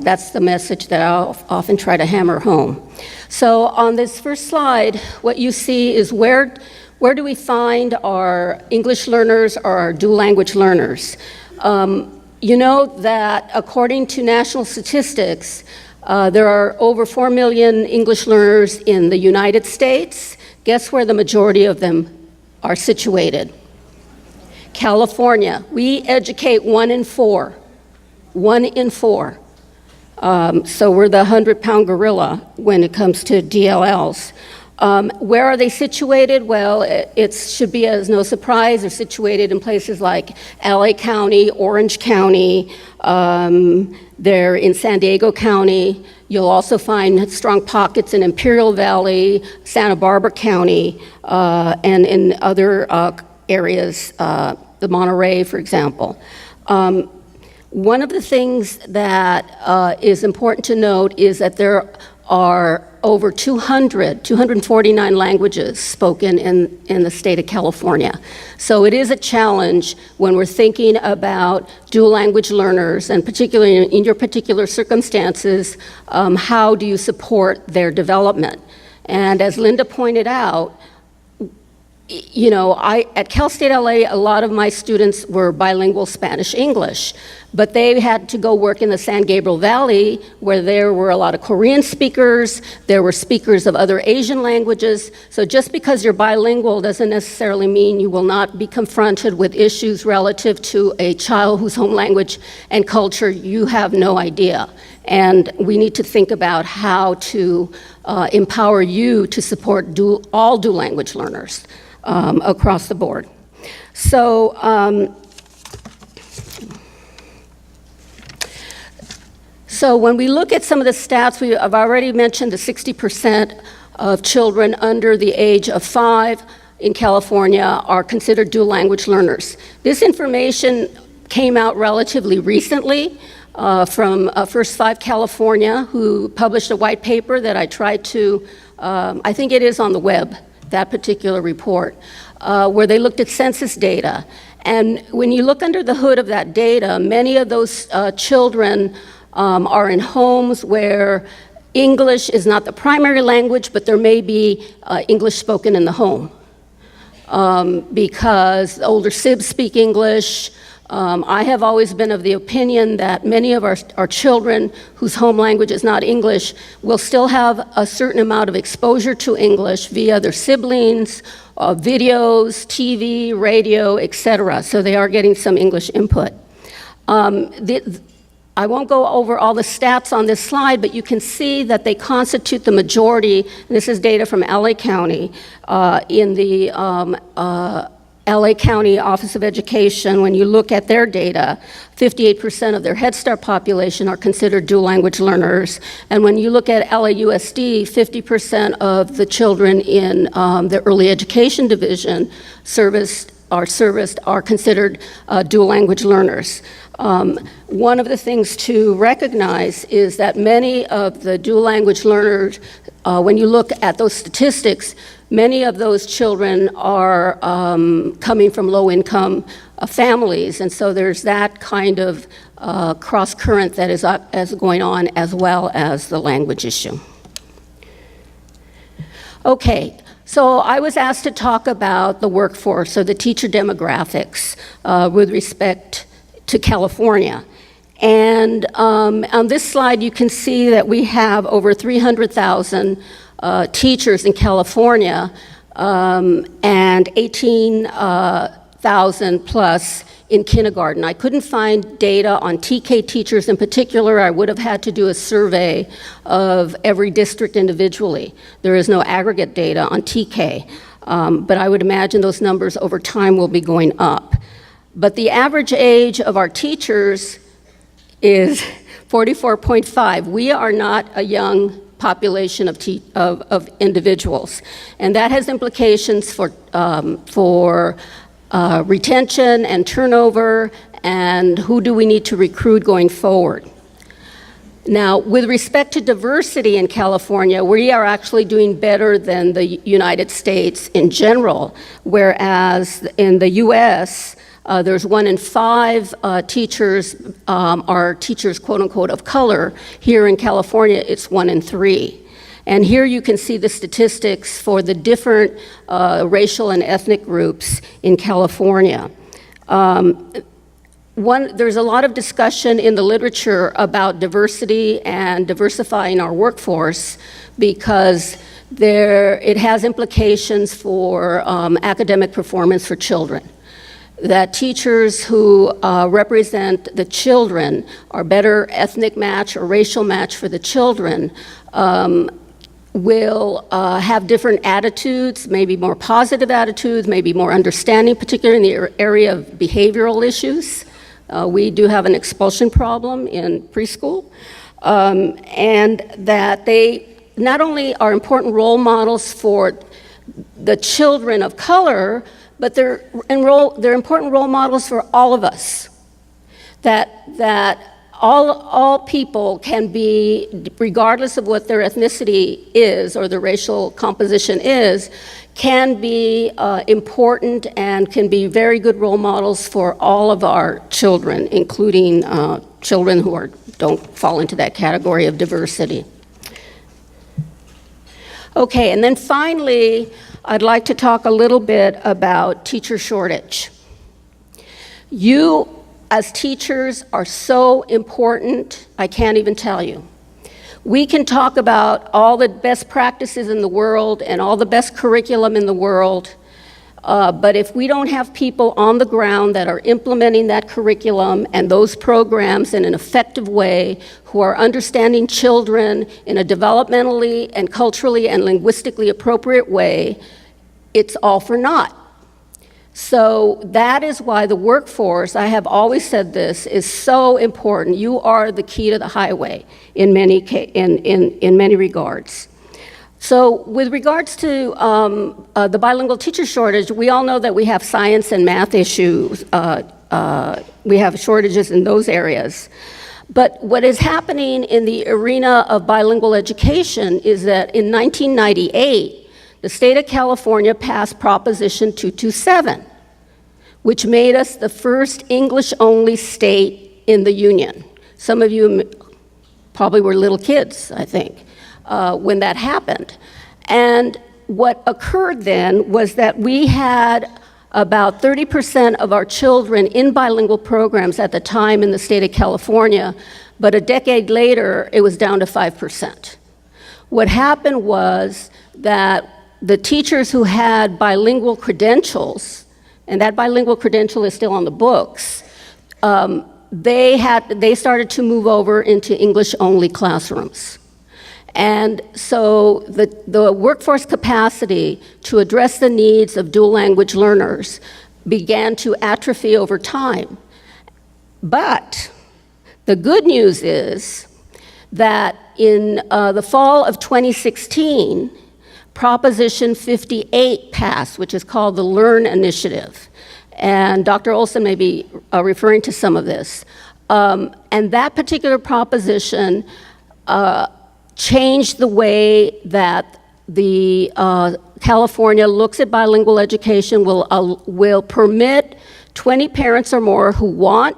that's the message that I'll often try to hammer home. So on this first slide, what you see is where do we find our English learners or our dual language learners? You know that according to national statistics, there are over 4 million English learners in the United States. Guess where the majority of them are situated? California. We educate 1 in 4. 1 in 4. So we're the 100-pound gorilla when it comes to DLLs. Where are they situated? Well, it should be as no surprise. They're situated in places like LA County, Orange County. They're in San Diego County. You'll also find strong pockets in Imperial Valley, Santa Barbara County, and in other areas, the Monterey, for example. One of the things that is important to note is that there are over 249 languages spoken in the state of California. So it is a challenge when we're thinking about dual language learners, and particularly in your particular circumstances, how do you support their development? And as Linda pointed out, you know, at Cal State LA, a lot of my students were bilingual Spanish-English, but they had to go work in the San Gabriel Valley where there were a lot of Korean speakers, there were speakers of other Asian languages, so just because you're bilingual doesn't necessarily mean you will not be confronted with issues relative to a child whose home language and culture you have no idea. And we need to think about how to empower you to support all dual language learners. Across the board. So, when we look at some of the stats, I've already mentioned the 60% of children under the age of 5 in California are considered dual language learners. This information came out relatively recently from First 5 California, who published a white paper that I tried to, I think it is on the web, that particular report, where they looked at census data. And when you look under the hood of that data, many of those children are in homes where English is not the primary language, but there may be English spoken in the home. Because older sibs speak English. I have always been of the opinion that many of our children whose home language is not English will still have a certain amount of exposure to English via their siblings, videos, TV, radio, etc. So they are getting some English input. I won't go over all the stats on this slide, but you can see that they constitute the majority. This is data from LA County in the LA County Office of Education. When you look at their data, 58% of their Head Start population are considered dual language learners. And when you look at LAUSD, 50% of the children in the early education division serviced are serviced are considered dual language learners. One of the things to recognize is that many of the dual language learners, when you look at those statistics, many of those children are coming from low-income families, and so there's that kind of cross-current that is going on, as well as the language issue. Okay, so I was asked to talk about the workforce, or the teacher demographics, with respect to California. And on this slide, you can see that we have over 300,000 teachers in California, and 18,000 plus in kindergarten. I couldn't find data on TK teachers in particular. I would have had to do a survey of every district individually. There is no aggregate data on TK, but I would imagine those numbers over time will be going up. But the average age of our teachers is 44.5. We are not a young population of individuals, and that has implications for retention and turnover, and who do we need to recruit going forward. Now, with respect to diversity in California, we are actually doing better than the United States in general, whereas in the US, there's 1 in 5 teachers are teachers, quote unquote, of color. Here in California, it's 1 in 3. And here you can see the statistics for the different racial and ethnic groups in California. There's a lot of discussion in the literature about diversity and diversifying our workforce, because it has implications for academic performance for children. That teachers who represent the children are better ethnic match or racial match for the children, will have different attitudes, maybe more positive attitudes, maybe more understanding, particularly in the area of behavioral issues. We do have an expulsion problem in preschool, and that they not only are important role models for the children of color, but they're important role models for all of us. That all people can be, regardless of what their ethnicity is or their racial composition is, can be important and can be very good role models for all of our children, including children who don't fall into that category of diversity. Okay, and then finally, I'd like to talk a little bit about teacher shortage. You, as teachers, are so important, I can't even tell you. We can talk about all the best practices in the world and all the best curriculum in the world, but if we don't have people on the ground that are implementing that curriculum and those programs in an effective way, who are understanding children in a developmentally and culturally and linguistically appropriate way, it's all for naught. So that is why the workforce, I have always said this, is so important. You are the key to the highway in many regards. So with regards to the bilingual teacher shortage, we all know that we have science and math issues. We have shortages in those areas. But what is happening in the arena of bilingual education is that in 1998, the state of California passed Proposition 227, which made us the first English-only state in the union. Some of you probably were little kids, I think, when that happened. And what occurred then was that we had about 30% of our children in bilingual programs at the time in the state of California, but a decade later, it was down to 5%. What happened was that the teachers who had bilingual credentials, and that bilingual credential is still on the books, they started to move over into English-only classrooms. And so the workforce capacity to address the needs of dual language learners began to atrophy over time. But the good news is that in the fall of 2016, Proposition 58 passed, which is called the LEARN Initiative. And Dr. Olsen may be referring to some of this. And that particular proposition changed the way that the California looks at bilingual education, will permit 20 parents or more who want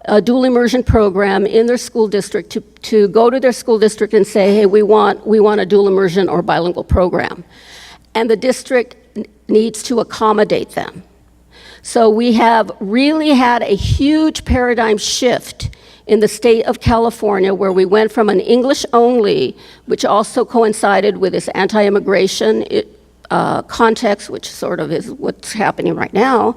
a dual immersion program in their school district to go to their school district and say, hey, we want a dual immersion or bilingual program. And the district needs to accommodate them. So we have really had a huge paradigm shift in the state of California, where we went from an English only, which also coincided with this anti-immigration context, which sort of is what's happening right now.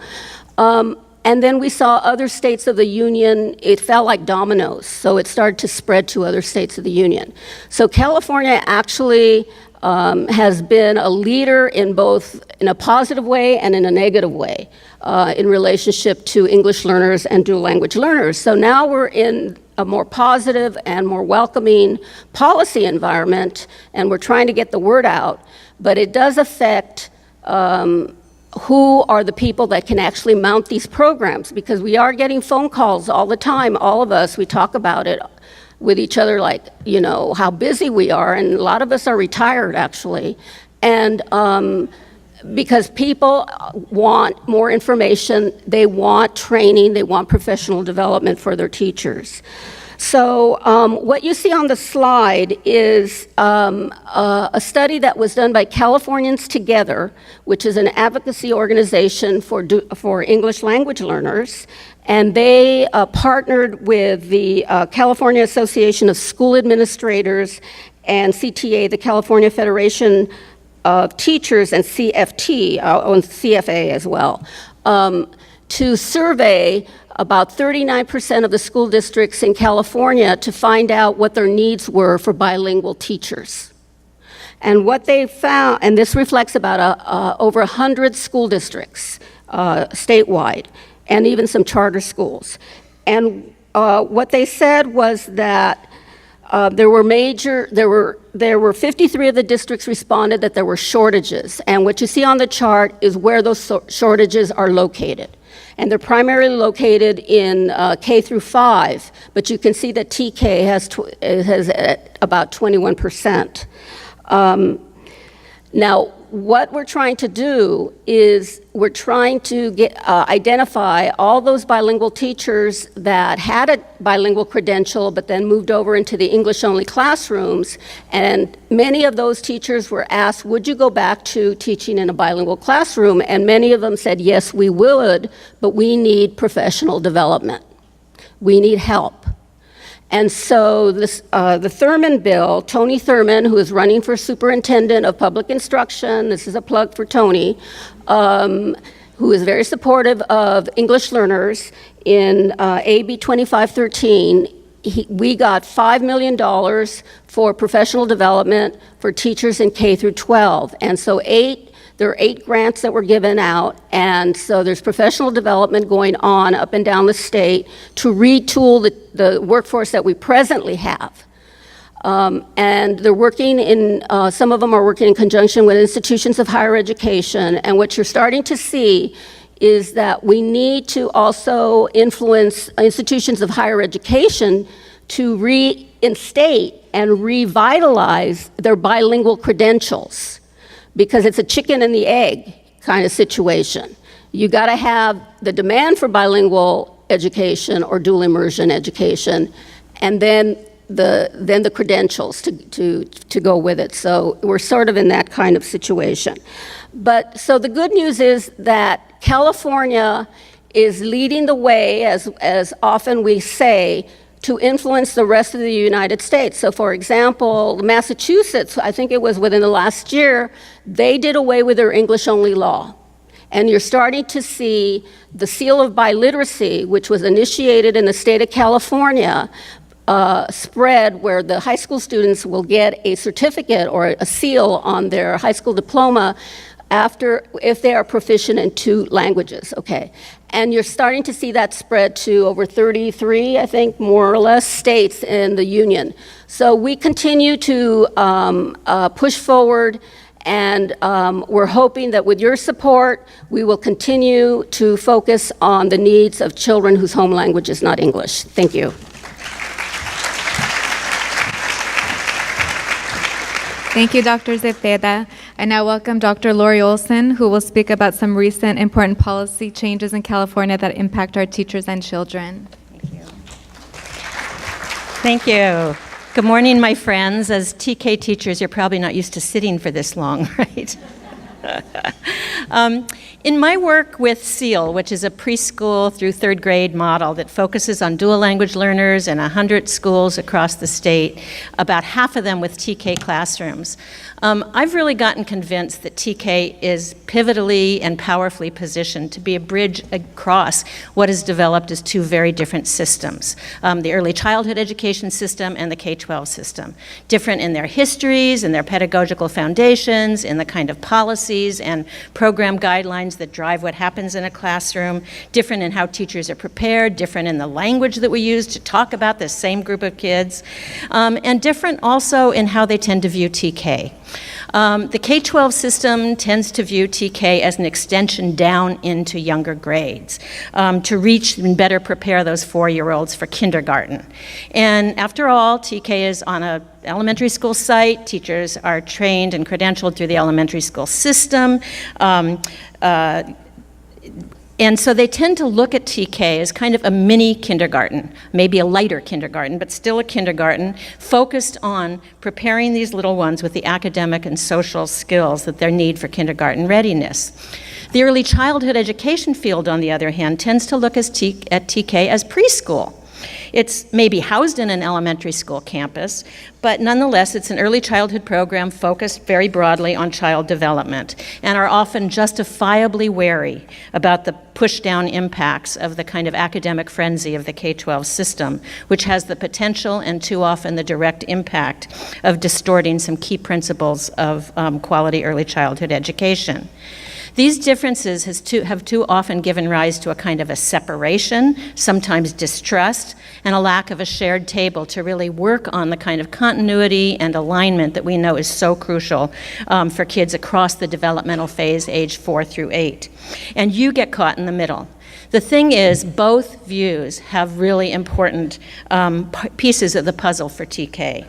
And then we saw other states of the union, it fell like dominoes, so it started to spread to other states of the union. So California actually has been a leader in both in a positive way and in a negative way in relationship to English learners and dual language learners. So now we're in a more positive and more welcoming policy environment, and we're trying to get the word out, but it does affect who are the people that can actually mount these programs, because we are getting phone calls all the time, all of us, we talk about it with each other, like, you know, how busy we are, and a lot of us are retired actually, and because people want more information, they want training, they want professional development for their teachers. So what you see on the slide is a study that was done by Californians Together, which is an advocacy organization for English language learners, and they partnered with the California Association of School Administrators and CTA, the California Federation of Teachers, and CFT, and CFA as well, to survey about 39% of the school districts in California to find out what their needs were for bilingual teachers. And what they found, and this reflects about over 100 school districts statewide, and even some charter schools. And what they said was that there were 53 of the districts responded that there were shortages. And what you see on the chart is where those shortages are located. And they're primarily located in K through 5, but you can see that TK has about 21%. Now, what we're trying to do is we're trying to identify all those bilingual teachers that had a bilingual credential but then moved over into the English-only classrooms, and many of those teachers were asked, would you go back to teaching in a bilingual classroom? And many of them said, yes, we would, but we need professional development. We need help. And so this, the Thurman bill, Tony Thurman, who is running for superintendent of public instruction, this is a plug for Tony, who is very supportive of English learners, in AB 2513, we got $5 million for professional development for teachers in K through 12. And so there are 8 grants that were given out, and so there's professional development going on up and down the state to retool the workforce that we presently have. And they're working in, some of them are working in conjunction with institutions of higher education, and what you're starting to see is that we need to also influence institutions of higher education to reinstate and revitalize their bilingual credentials, because it's a chicken and the egg kind of situation. You got to have the demand for bilingual education or dual immersion education, and then the credentials to go with it. So we're sort of in that kind of situation. But so the good news is that California is leading the way, as often we say, to influence the rest of the United States. So for example, Massachusetts, I think it was within the last year, they did away with their English-only law. And you're starting to see the seal of biliteracy, which was initiated in the state of California, spread, where the high school students will get a certificate or a seal on their high school diploma if they are proficient in 2 languages, okay? And you're starting to see that spread to over 33, I think, more or less, states in the union. So we continue to push forward And we're hoping that with your support, we will continue to focus on the needs of children whose home language is not English. Thank you. Thank you, Dr. Zepeda. I now welcome Dr. Laurie Olsen, who will speak about some recent important policy changes in California that impact our teachers and children. Thank you. Good morning, my friends. As TK teachers, you're probably not used to sitting for this long, right? In my work with SEAL, which is a preschool through third grade model that focuses on dual language learners in 100 schools across the state, about half of them with TK classrooms, I've really gotten convinced that TK is pivotally and powerfully positioned to be a bridge across what is developed as two very different systems, the early childhood education system and the K-12 system. Different in their histories, in their pedagogical foundations, in the kind of policies and program guidelines that drive what happens in a classroom, different in how teachers are prepared, different in the language that we use to talk about the same group of kids, and different also in how they tend to view TK. The K-12 system tends to view TK as an extension down into younger grades to reach and better prepare those 4-year-olds for kindergarten. And after all, TK is on an elementary school site. Teachers are trained and credentialed through the elementary school system. And so they tend to look at TK as kind of a mini kindergarten, maybe a lighter kindergarten, but still a kindergarten, focused on preparing these little ones with the academic and social skills that they need for kindergarten readiness. The early childhood education field, on the other hand, tends to look at TK as preschool. It's maybe housed in an elementary school campus, but nonetheless, it's an early childhood program focused very broadly on child development and are often justifiably wary about the push-down impacts of the kind of academic frenzy of the K-12 system, which has the potential and too often the direct impact of distorting some key principles of quality early childhood education. These differences have too often given rise to a kind of a separation, sometimes distrust, and a lack of a shared table to really work on the kind of continuity and alignment that we know is so crucial for kids across the developmental phase, age 4 through 8. And you get caught in the middle. The thing is, both views have really important pieces of the puzzle for TK.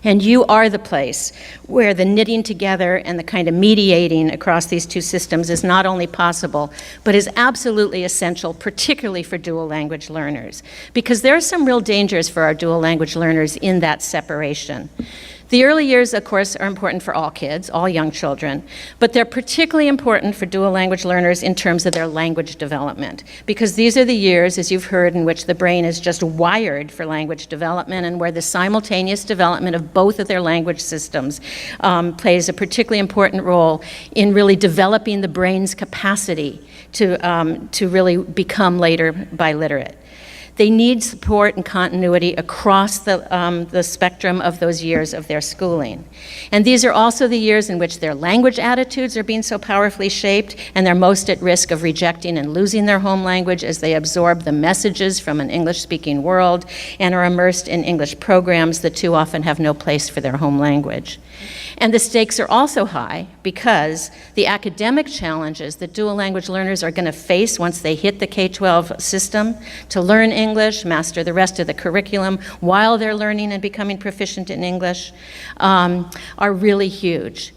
And you are the place where the knitting together and the kind of mediating across these two systems is not only possible, but is absolutely essential, particularly for dual language learners. Because there are some real dangers for our dual language learners in that separation. The early years, of course, are important for all kids, all young children, but they're particularly important for dual language learners in terms of their language development, because these are the years, as you've heard, in which the brain is just wired for language development and where the simultaneous development of both of their language systems plays a particularly important role in really developing the brain's capacity to really become later biliterate. They need support and continuity across the spectrum of those years of their schooling. And these are also the years in which their language attitudes are being so powerfully shaped, and they're most at risk of rejecting and losing their home language as they absorb the messages from an English-speaking world and are immersed in English programs that too often have no place for their home language. And the stakes are also high because the academic challenges that dual language learners are going to face once they hit the K-12 system to learn English, master the rest of the curriculum while they're learning and becoming proficient in English, are really huge.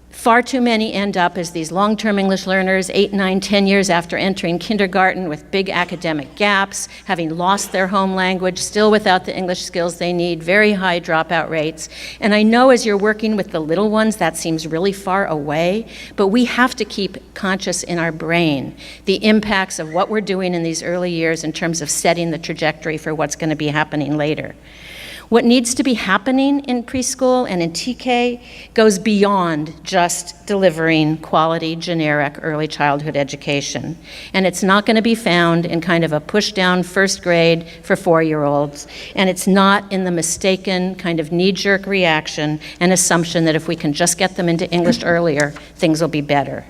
Far too many end up as these long-term English learners 8, 9, 10 years after entering kindergarten with big academic gaps, having lost their home language, still without the English skills they need, very high dropout rates. And I know as you're working with the little ones, that seems really far away, but we have to keep conscious in our brain the impacts of what we're doing in these early years in terms of setting the trajectory for what's going to be happening later. What needs to be happening in preschool and in TK goes beyond just delivering quality, generic early childhood education. And it's not going to be found in kind of a push-down first grade for 4-year-olds. And it's not in the mistaken kind of knee-jerk reaction and assumption that if we can just get them into English earlier, things will be better.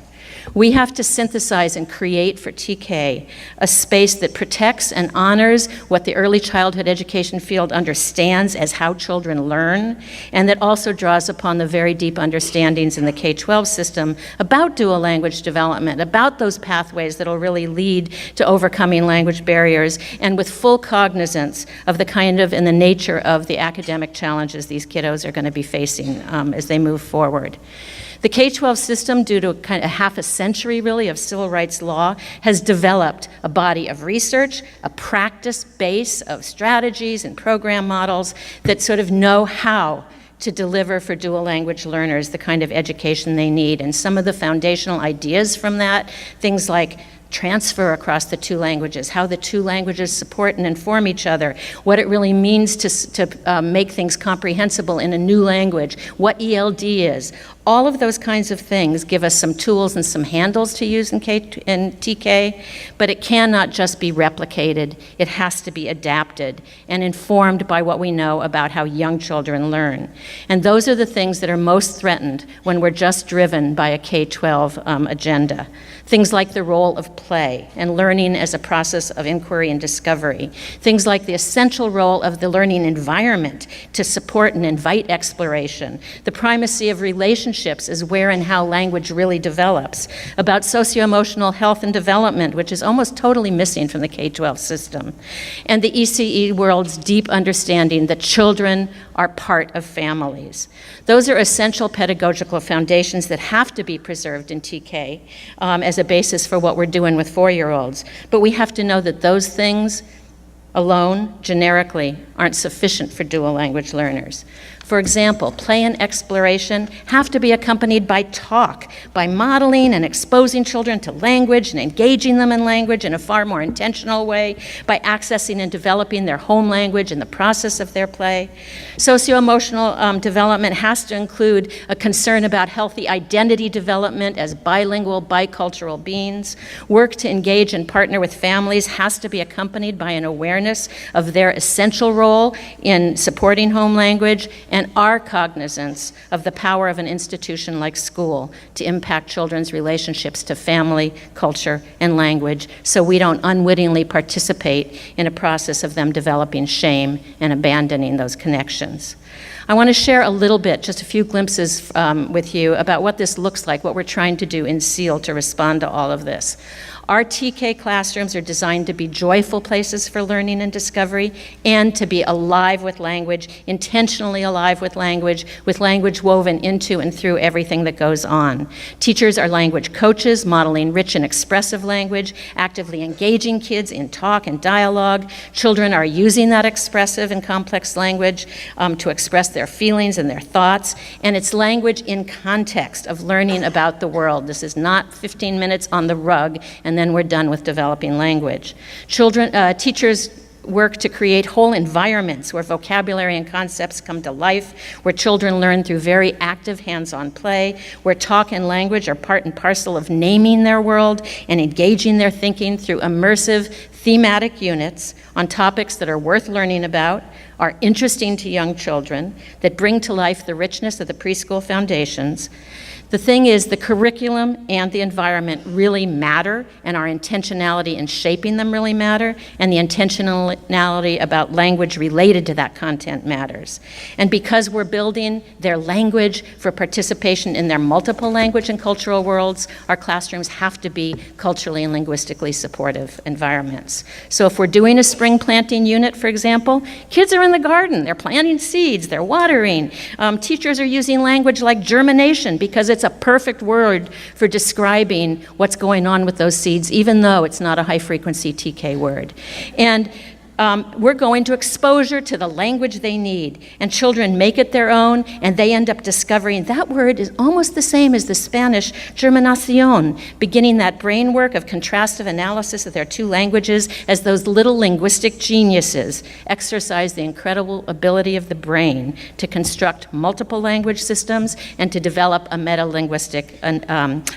We have to synthesize and create for TK a space that protects and honors what the early childhood education field understands as how children learn, and that also draws upon the very deep understandings in the K-12 system about dual language development, about those pathways that will really lead to overcoming language barriers, and with full cognizance of the kind of and the nature of the academic challenges these kiddos are going to be facing as they move forward. The K-12 system, due to kind of half a century really of civil rights law, has developed a body of research, a practice base of strategies and program models that sort of know how to deliver for dual language learners the kind of education they need. And some of the foundational ideas from that, things like transfer across the two languages, how the two languages support and inform each other, what it really means to make things comprehensible in a new language, what ELD is. All of those kinds of things give us some tools and some handles to use in TK, but it cannot just be replicated. It has to be adapted and informed by what we know about how young children learn. And those are the things that are most threatened when we're just driven by a K-12 agenda. Things like the role of play and learning as a process of inquiry and discovery. Things like the essential role of the learning environment to support and invite exploration. The primacy of relationships is where and how language really develops. About socio-emotional health and development, which is almost totally missing from the K-12 system. And the ECE world's deep understanding that children are part of families. Those are essential pedagogical foundations that have to be preserved in TK as a basis for what we're doing with 4-year-olds. But we have to know that those things alone, generically, aren't sufficient for dual language learners. For example, play and exploration have to be accompanied by talk, by modeling and exposing children to language and engaging them in language in a far more intentional way, by accessing and developing their home language in the process of their play. Socio-emotional development has to include a concern about healthy identity development as bilingual, bicultural beings. Work to engage and partner with families has to be accompanied by an awareness of their essential role in supporting home language and our cognizance of the power of an institution like school to impact children's relationships to family, culture, and language, so we don't unwittingly participate in a process of them developing shame and abandoning those connections. I want to share a little bit, just a few glimpses with you about what this looks like, what we're trying to do in SEAL to respond to all of this. Our TK classrooms are designed to be joyful places for learning and discovery, and to be alive with language, intentionally alive with language woven into and through everything that goes on. Teachers are language coaches, modeling rich and expressive language, actively engaging kids in talk and dialogue. Children are using that expressive and complex language to express their feelings and their thoughts, and it's language in context of learning about the world. This is not 15 minutes on the rug and then we're done with developing language. Teachers work to create whole environments where vocabulary and concepts come to life, where children learn through very active hands-on play, where talk and language are part and parcel of naming their world and engaging their thinking through immersive thematic units on topics that are worth learning about, are interesting to young children, that bring to life the richness of the preschool foundations. The thing is, the curriculum and the environment really matter, and our intentionality in shaping them really matter, and the intentionality about language related to that content matters. And because we're building their language for participation in their multiple language and cultural worlds, our classrooms have to be culturally and linguistically supportive environments. So if we're doing a spring planting unit, for example, kids are in the garden, they're planting seeds, they're watering. Teachers are using language like germination because it's a perfect word for describing what's going on with those seeds, even though it's not a high-frequency TK word. And we're going to exposure to the language they need, and children make it their own, and they end up discovering that word is almost the same as the Spanish germinación, beginning that brain work of contrastive analysis of their two languages as those little linguistic geniuses exercise the incredible ability of the brain to construct multiple language systems and to develop a meta-linguistic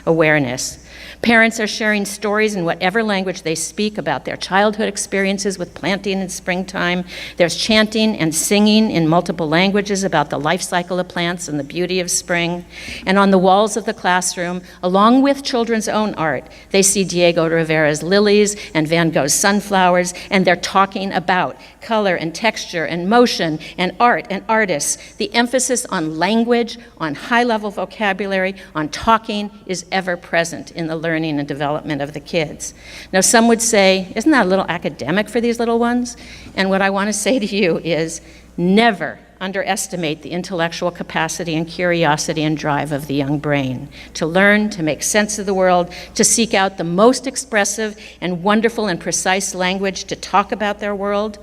awareness. Parents are sharing stories in whatever language they speak about their childhood experiences with planting in springtime. There's chanting and singing in multiple languages about the life cycle of plants and the beauty of spring. And on the walls of the classroom, along with children's own art, they see Diego Rivera's lilies and Van Gogh's sunflowers, and they're talking about color and texture and motion and art and artists. The emphasis on language, on high-level vocabulary, on talking is ever present in the learning and development of the kids. Now, some would say, isn't that a little academic for these little ones? And what I want to say to you is, never underestimate the intellectual capacity and curiosity and drive of the young brain to learn, to make sense of the world, to seek out the most expressive and wonderful and precise language to talk about their world.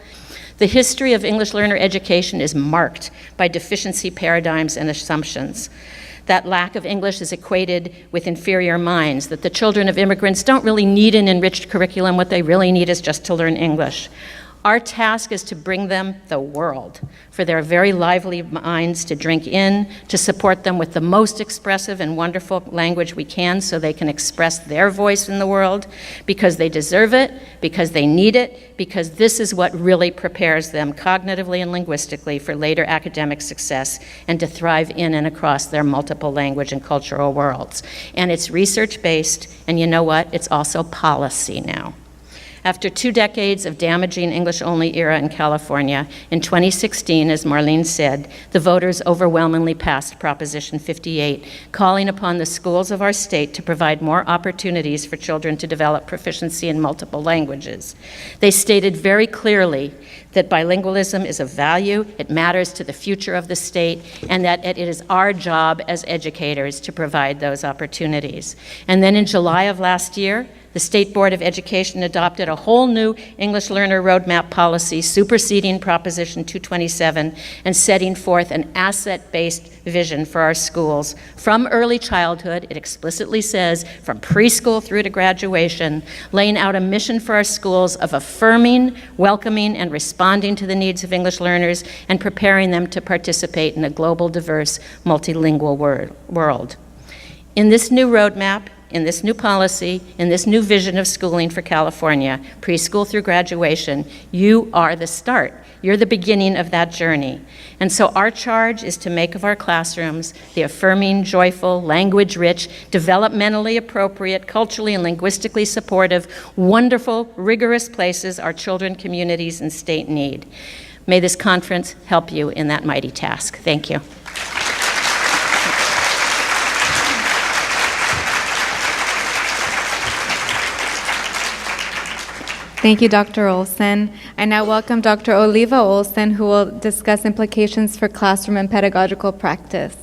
The history of English learner education is marked by deficiency paradigms and assumptions. That lack of English is equated with inferior minds, that the children of immigrants don't really need an enriched curriculum. What they really need is just to learn English. Our task is to bring them the world, for their very lively minds to drink in, to support them with the most expressive and wonderful language we can so they can express their voice in the world, because they deserve it, because they need it, because this is what really prepares them cognitively and linguistically for later academic success and to thrive in and across their multiple language and cultural worlds. And it's research-based, and you know what? It's also policy now. After 2 decades of damaging English-only era in California, in 2016, as Marlene said, the voters overwhelmingly passed Proposition 58, calling upon the schools of our state to provide more opportunities for children to develop proficiency in multiple languages. They stated very clearly that bilingualism is a value, it matters to the future of the state, and that it is our job as educators to provide those opportunities. And then in July of last year, the State Board of Education adopted a whole new English learner roadmap policy superseding Proposition 227 and setting forth an asset-based vision for our schools. From early childhood, it explicitly says, from preschool through to graduation, laying out a mission for our schools of affirming, welcoming, and responding to the needs of English learners and preparing them to participate in a global, diverse, multilingual world. In this new roadmap, in this new policy, in this new vision of schooling for California, preschool through graduation, you are the start. You're the beginning of that journey. And so our charge is to make of our classrooms the affirming, joyful, language-rich, developmentally appropriate, culturally and linguistically supportive, wonderful, rigorous places our children, communities, and state need. May this conference help you in that mighty task. Thank you. Thank you, Dr. Olsen. I now welcome Dr. Oliva-Olson, who will discuss implications for classroom and pedagogical practice.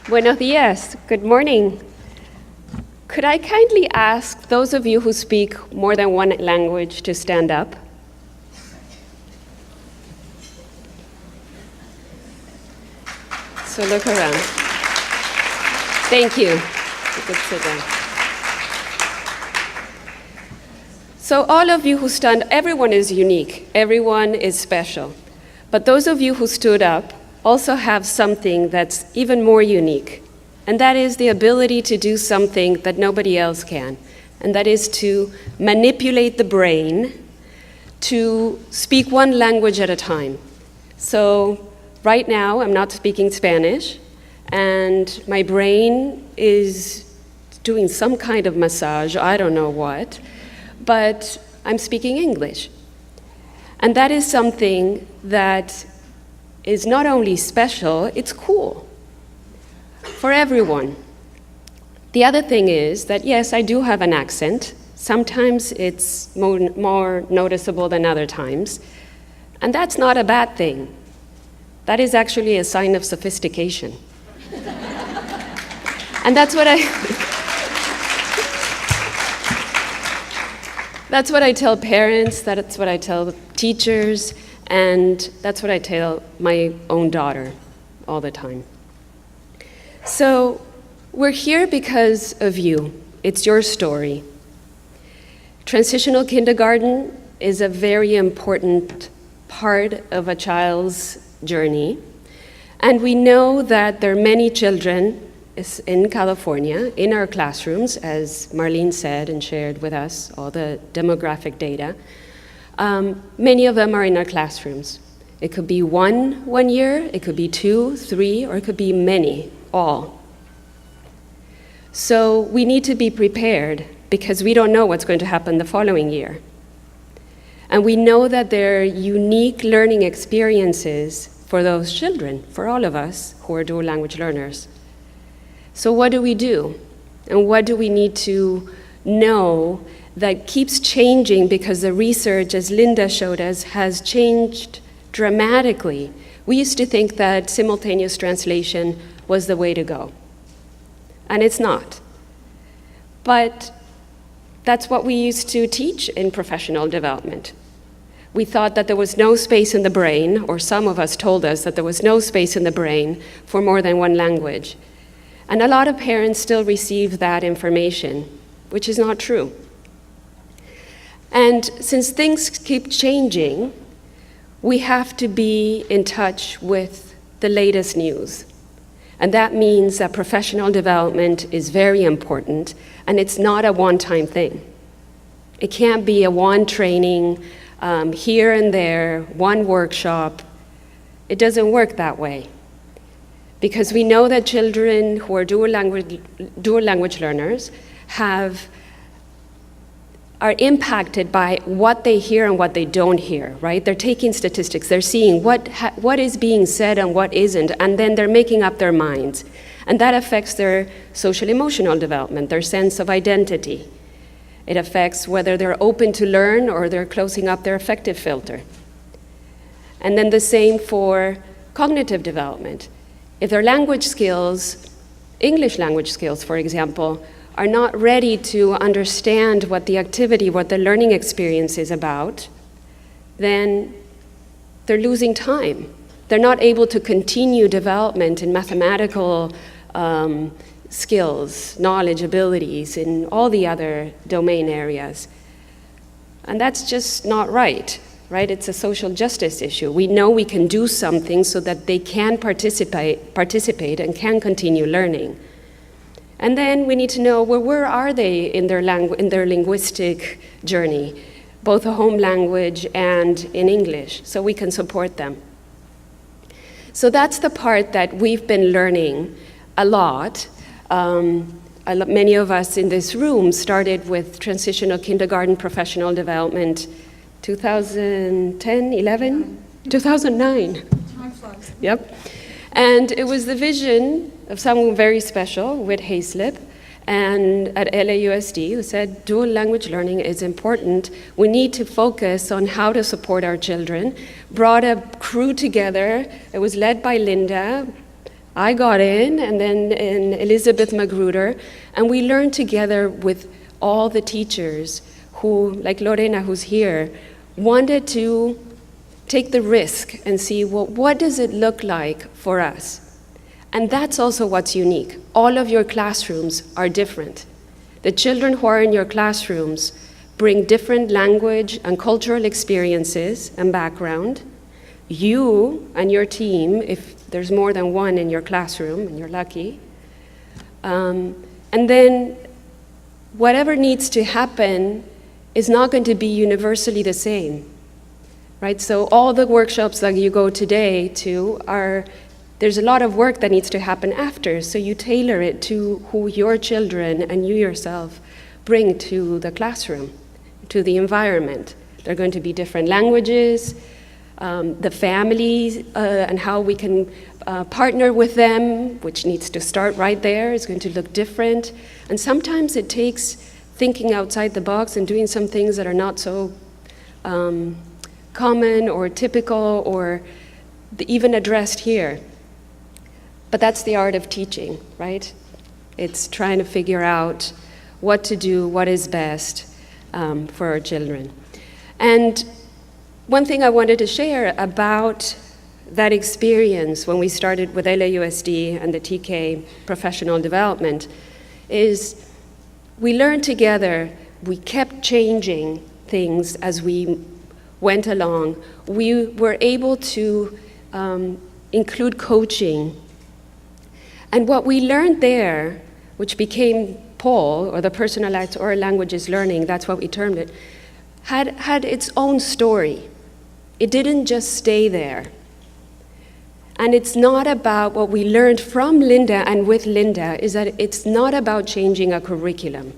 Buenos días. Good morning. Could I kindly ask those of you who speak more than one language to stand up? So look around. Thank you. You could sit down. So all of you who stand, everyone is unique. Everyone is special. But those of you who stood up also have something that's even more unique. And that is the ability to do something that nobody else can. And that is to manipulate the brain to speak one language at a time. So right now, I'm not speaking Spanish. And my brain is doing some kind of massage, I don't know what, but I'm speaking English. And that is something that is not only special, it's cool for everyone. The other thing is that, yes, I do have an accent. Sometimes it's more noticeable than other times. And that's not a bad thing. That is actually a sign of sophistication. And that's what I tell parents, that's what I tell teachers, and that's what I tell my own daughter all the time. So we're here because of you. It's your story. Transitional kindergarten is a very important part of a child's journey. And we know that there are many children in California, in our classrooms, as Marlene said and shared with us all the demographic data. Many of them are in our classrooms. It could be one year, it could be 2, 3, or it could be many, all. So we need to be prepared because we don't know what's going to happen the following year. And we know that there are unique learning experiences for those children, for all of us who are dual language learners. So what do we do? And what do we need to know that keeps changing because the research, as Linda showed us, has changed dramatically? We used to think that simultaneous translation was the way to go. And it's not. But that's what we used to teach in professional development. We thought that there was no space in the brain, or some of us told us that there was no space in the brain for more than one language. And a lot of parents still receive that information, which is not true. And since things keep changing, we have to be in touch with the latest news. And that means that professional development is very important, and it's not a one-time thing. It can't be a one training, here and there, one workshop. It doesn't work that way. Because we know that children who are dual language learners are impacted by what they hear and what they don't hear, right? They're taking statistics, they're seeing what is being said and what isn't, and then they're making up their minds. And that affects their social-emotional development, their sense of identity. It affects whether they're open to learn or they're closing up their affective filter. And then the same for cognitive development. If their language skills, English language skills, for example, are not ready to understand what the activity, what the learning experience is about, then they're losing time. They're not able to continue development in mathematical skills, knowledge, abilities, in all the other domain areas. And that's just not right, right? It's a social justice issue. We know we can do something so that they can participate and can continue learning. And then we need to know, well, where are they in their linguistic journey, both a home language and in English, so we can support them. So that's the part that we've been learning a lot. Many of us in this room started with transitional kindergarten professional development 2010, 11? 2009. Time flies. Yep. And it was the vision of someone very special, Whit Hayslip, and at LAUSD, who said dual language learning is important. We need to focus on how to support our children. Brought a crew together. It was led by Linda. I got in, and then Elizabeth Magruder, and we learned together with all the teachers who, like Lorena, who's here, wanted to take the risk and see, well, what does it look like for us? And that's also what's unique. All of your classrooms are different. The children who are in your classrooms bring different language and cultural experiences and background. You and your team, if there's more than one in your classroom, and you're lucky. And then whatever needs to happen is not going to be universally the same, right? So all the workshops that you go today to there's a lot of work that needs to happen after, so you tailor it to who your children and you yourself bring to the classroom, to the environment. There are going to be different languages, the families and how we can partner with them, which needs to start right there, is going to look different. And sometimes it takes thinking outside the box and doing some things that are not so common or typical or even addressed here. But that's the art of teaching, right? It's trying to figure out what to do, what is best for our children. And one thing I wanted to share about that experience when we started with LAUSD and the TK professional development is we learned together, we kept changing things as we went along. We were able to include coaching. And what we learned there, which became POL, or the Personalized Oral Languages Learning, that's what we termed it, had its own story. It didn't just stay there. And it's not about what we learned from Linda and with Linda, is that it's not about changing a curriculum.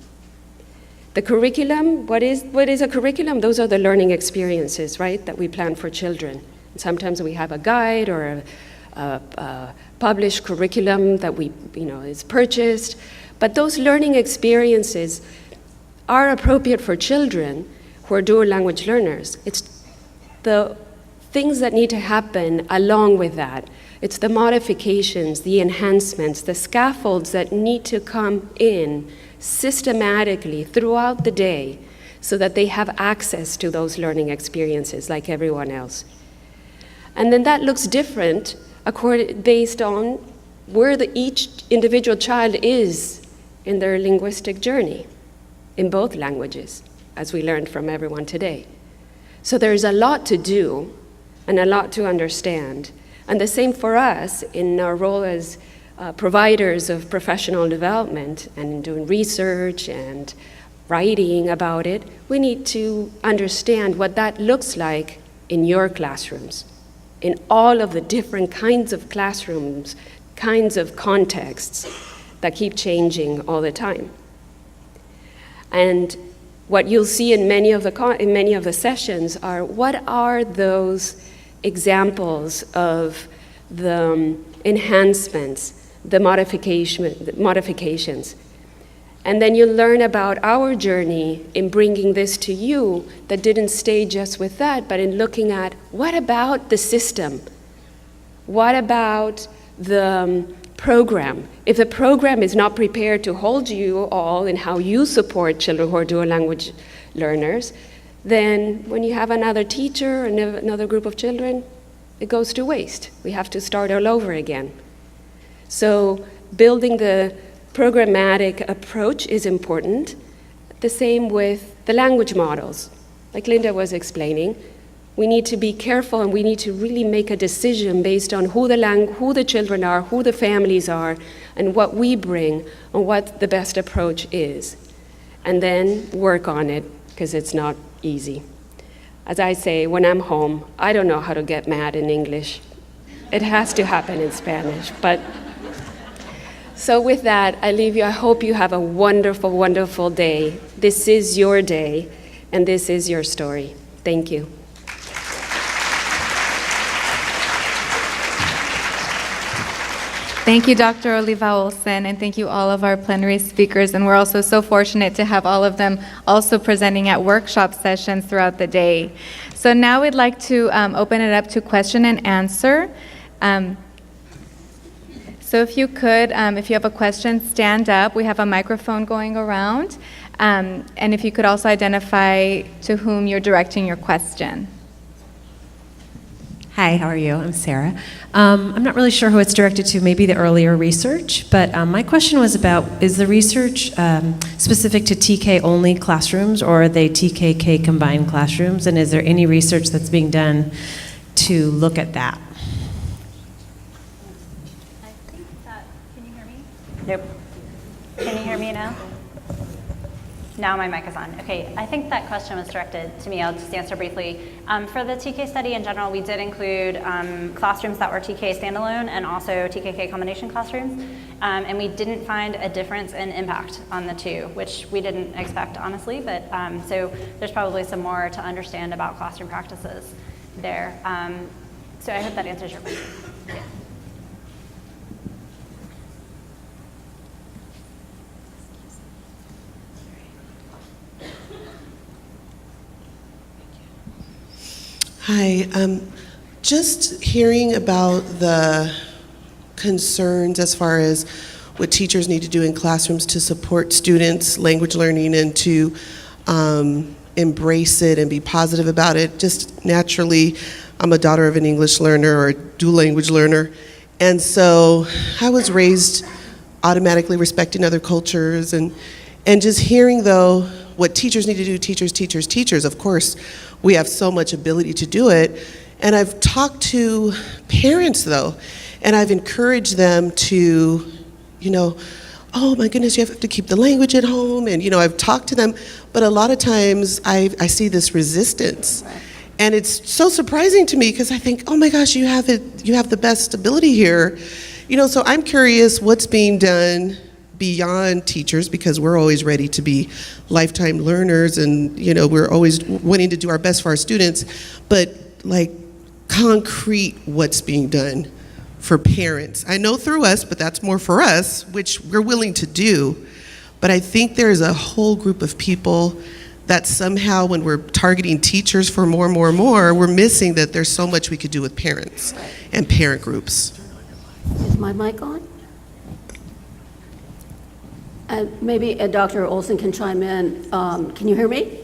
The curriculum, what is a curriculum? Those are the learning experiences, right, that we plan for children. And sometimes we have a guide or a published curriculum that is purchased. But those learning experiences are appropriate for children who are dual language learners. It's the things that need to happen along with that. It's the modifications, the enhancements, the scaffolds that need to come in systematically throughout the day so that they have access to those learning experiences like everyone else. And then that looks different based on where each individual child is in their linguistic journey in both languages, as we learned from everyone today. So there's a lot to do and a lot to understand. And the same for us in our role as providers of professional development and doing research and writing about it. We need to understand what that looks like in your classrooms, in all of the different kinds of classrooms, kinds of contexts that keep changing all the time. And what you'll see in many of the sessions are what are those examples of the enhancements, the modifications. And then you'll learn about our journey in bringing this to you that didn't stay just with that, but in looking at what about the system? What about the program? If the program is not prepared to hold you all in how you support children who are dual language learners, then when you have another teacher or another group of children, it goes to waste. We have to start all over again. So building the programmatic approach is important. The same with the language models. Like Linda was explaining, we need to be careful and we need to really make a decision based on who the children are, who the families are, and what we bring, and what the best approach is. And then work on it, because it's not easy. As I say, when I'm home, I don't know how to get mad in English. It has to happen in Spanish. So with that, I leave you. I hope you have a wonderful, wonderful day. This is your day, and this is your story. Thank you. Thank you, Dr. Oliva-Olson, and thank you all of our plenary speakers. And we're also so fortunate to have all of them also presenting at workshop sessions throughout the day. So now we'd like to open it up to question and answer. So if you could, if you have a question, stand up. We have a microphone going around. And if you could also identify to whom you're directing your question. Hi, how are you? I'm Sarah. I'm not really sure who it's directed to, maybe the earlier research, but my question was about, is the research specific to TK-only classrooms, or are they TKK combined classrooms, and is there any research that's being done to look at that? I think that, can you hear me? Nope. Can you hear me now? Now my mic is on. Okay, I think that question was directed to me. I'll just answer briefly. For the TK study in general, we did include classrooms that were TK standalone and also TKK combination classrooms. And we didn't find a difference in impact on the two, which we didn't expect, honestly. But so there's probably some more to understand about classroom practices there. So I hope that answers your question. Yeah. Hi, just hearing about the concerns as far as what teachers need to do in classrooms to support students' language learning and to embrace it and be positive about it. Just naturally, I'm a daughter of an English learner or a dual language learner, and so I was raised automatically respecting other cultures and just hearing, though, what teachers need to do, teachers, of course, we have so much ability to do it, And I've talked to parents, though, and I've encouraged them to, oh my goodness, you have to keep the language at home. And, I've talked to them, but a lot of times I see this resistance. Right. And it's so surprising to me because I think, oh my gosh, you have the best ability here. So I'm curious what's being done beyond teachers, because we're always ready to be lifetime learners and, we're always wanting to do our best for our students, but like concrete what's being done for parents. I know through us, but that's more for us, which we're willing to do. But I think there's a whole group of people that somehow when we're targeting teachers for more, we're missing that there's so much we could do with parents and parent groups. Is my mic on? Maybe Dr. Olsen can chime in. Can you hear me?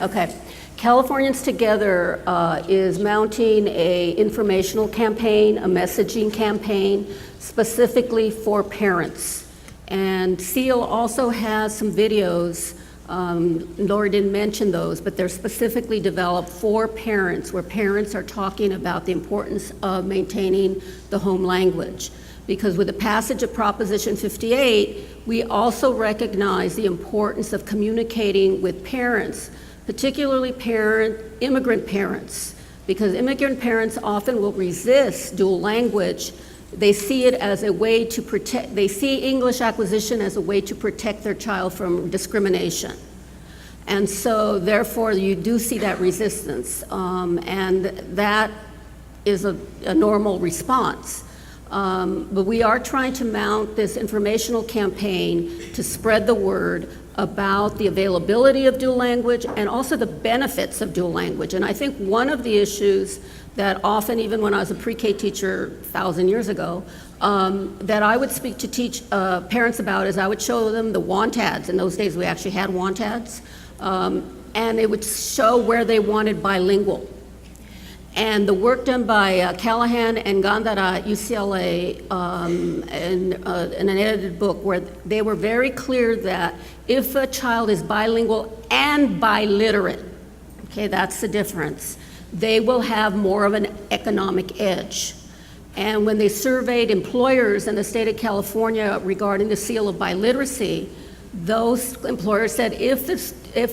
Okay. Californians Together is mounting an informational campaign, a messaging campaign, specifically for parents. And SEAL also has some videos. Laurie didn't mention those, but they're specifically developed for parents, where parents are talking about the importance of maintaining the home language. Because with the passage of Proposition 58, we also recognize the importance of communicating with parents, particularly immigrant parents, because immigrant parents often will resist dual language. They see it as a way to protect, they see English acquisition as a way to protect their child from discrimination. And so therefore you do see that resistance, and that is a normal response. But we are trying to mount this informational campaign to spread the word about the availability of dual language and also the benefits of dual language. And I think one of the issues that often, even when I was a pre-K teacher 1,000 years ago, that I would speak to parents about is I would show them the want ads. In those days we actually had want ads. And it would show where they wanted bilingual. And the work done by Callahan and Gandara at UCLA in an edited book where they were very clear that if a child is bilingual and biliterate, okay, that's the difference, they will have more of an economic edge. And when they surveyed employers in the state of California regarding the seal of biliteracy, those employers said if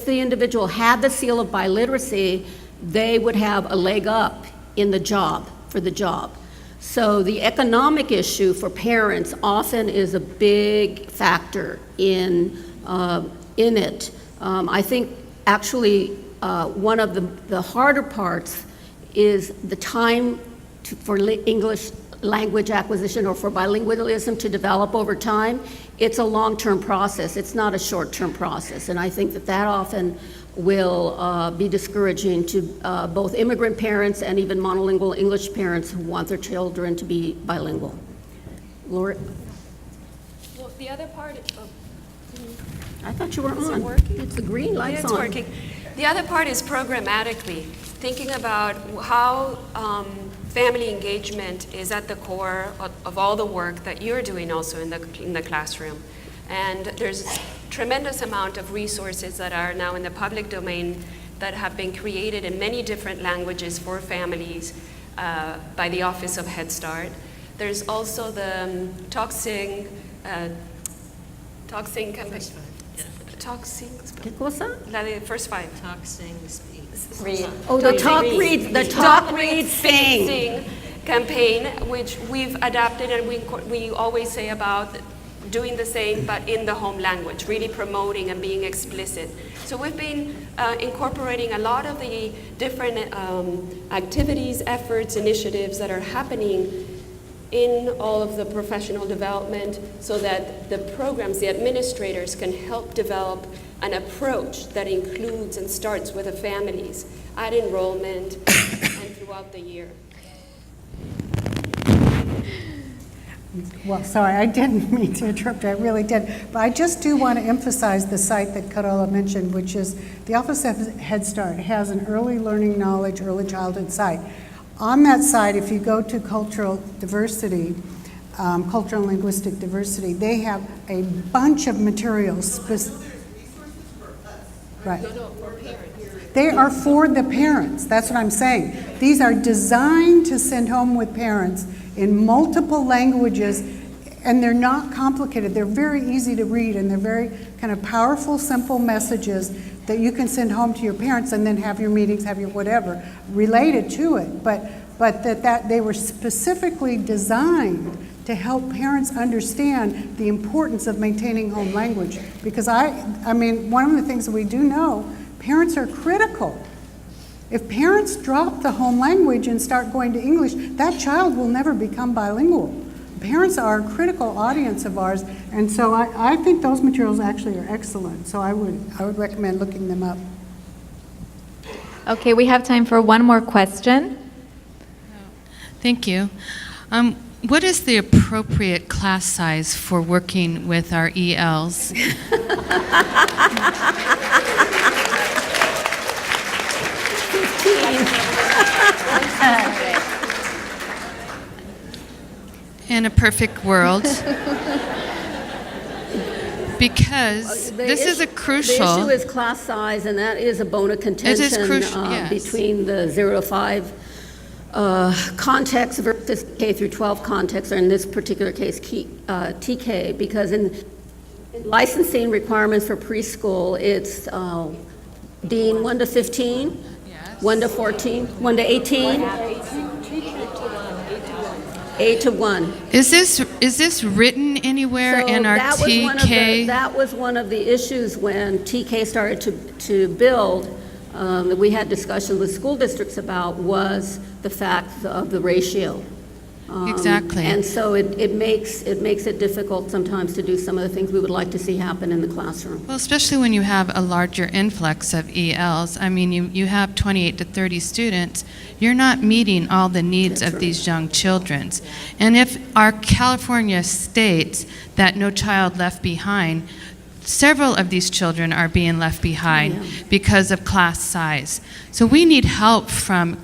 the individual had the seal of biliteracy, they would have a leg up in the job, for the job. So the economic issue for parents often is a big factor in it. I think actually one of the harder parts is the time for English language acquisition or for bilingualism to develop over time. It's a long-term process. It's not a short-term process. And I think that often will be discouraging to both immigrant parents and even monolingual English parents who want their children to be bilingual. Laurie? Well, the other part of... I thought you were Is on. it working? It's the green light's It's on. working. The other part is programmatically, thinking about how family engagement is at the core of all the work that you're doing also in the classroom. And there's a tremendous amount of resources that are now in the public domain that have been created in many different languages for families by the Office of Head Start. There's also the Talksing campaign. ¿Qué cosa? La de first five. Oh, the talk read sing campaign, which we've adapted, and we always say about doing the same but in the home language, really promoting and being explicit. So we've been incorporating a lot of the different activities, efforts, initiatives that are happening in all of the professional development so that the programs, the administrators can help develop an approach that includes and starts with the families at enrollment and throughout the year. Well, sorry, I didn't mean to interrupt, I really did. But I just do want to emphasize the site that Carola mentioned, which is the Office of Head Start has an early learning knowledge, early childhood site. On that site, if you go to cultural diversity, cultural and linguistic diversity, they have a bunch of materials. Right. They are for the parents. That's what I'm saying. These are designed to send home with parents in multiple languages, and they're not complicated. They're very easy to read, and they're very kind of powerful, simple messages that you can send home to your parents and then have your meetings, have your whatever related to it. But that they were specifically designed to help parents understand the importance of maintaining home language. Because I mean, one of the things that we do know, parents are critical. If parents drop the home language and start going to English, that child will never become bilingual. Parents are a critical audience of ours, and so I think those materials actually are excellent. So I would recommend looking them up. Okay, we have time for one more question. Thank you. What is the appropriate class size for working with our ELs? In a perfect world. Because this is a crucial... The issue is class size, and that is a bone of contention yes. between the 0 to 5 context versus K through 12 context, or in this particular case, TK, because in licensing requirements for preschool, it's Dean 1 to 15, yes. 1 to 14, 1 to 18, 8 to 1. Is this written anywhere in our TK? That was one of the issues when TK started to build, that we had discussions with school districts about, was the fact of the ratio. Exactly. And so it makes it difficult sometimes to do some of the things we would like to see happen in the classroom. Well, especially when you have a larger influx of ELs. I mean, you have 28 to 30 students. You're not meeting all the needs of these young children. And if our California states that no child left behind, several of these children are being left behind because of class size. So we need help from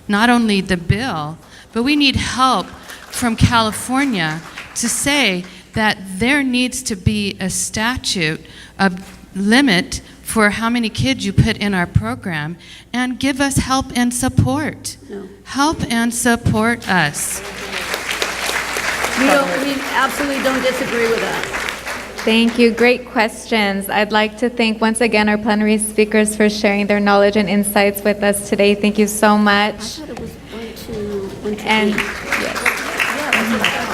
not only the bill, but we need help from California to say that there needs to be a statute, a limit for how many kids you put in our program, and give us help and support. No. Help and support us. We absolutely don't disagree with that. Thank you. Great questions. I'd like to thank once again our plenary speakers for sharing their knowledge and insights with us today. Thank you so much. I thought it was 1, 2, 1, 2, And 3. yes.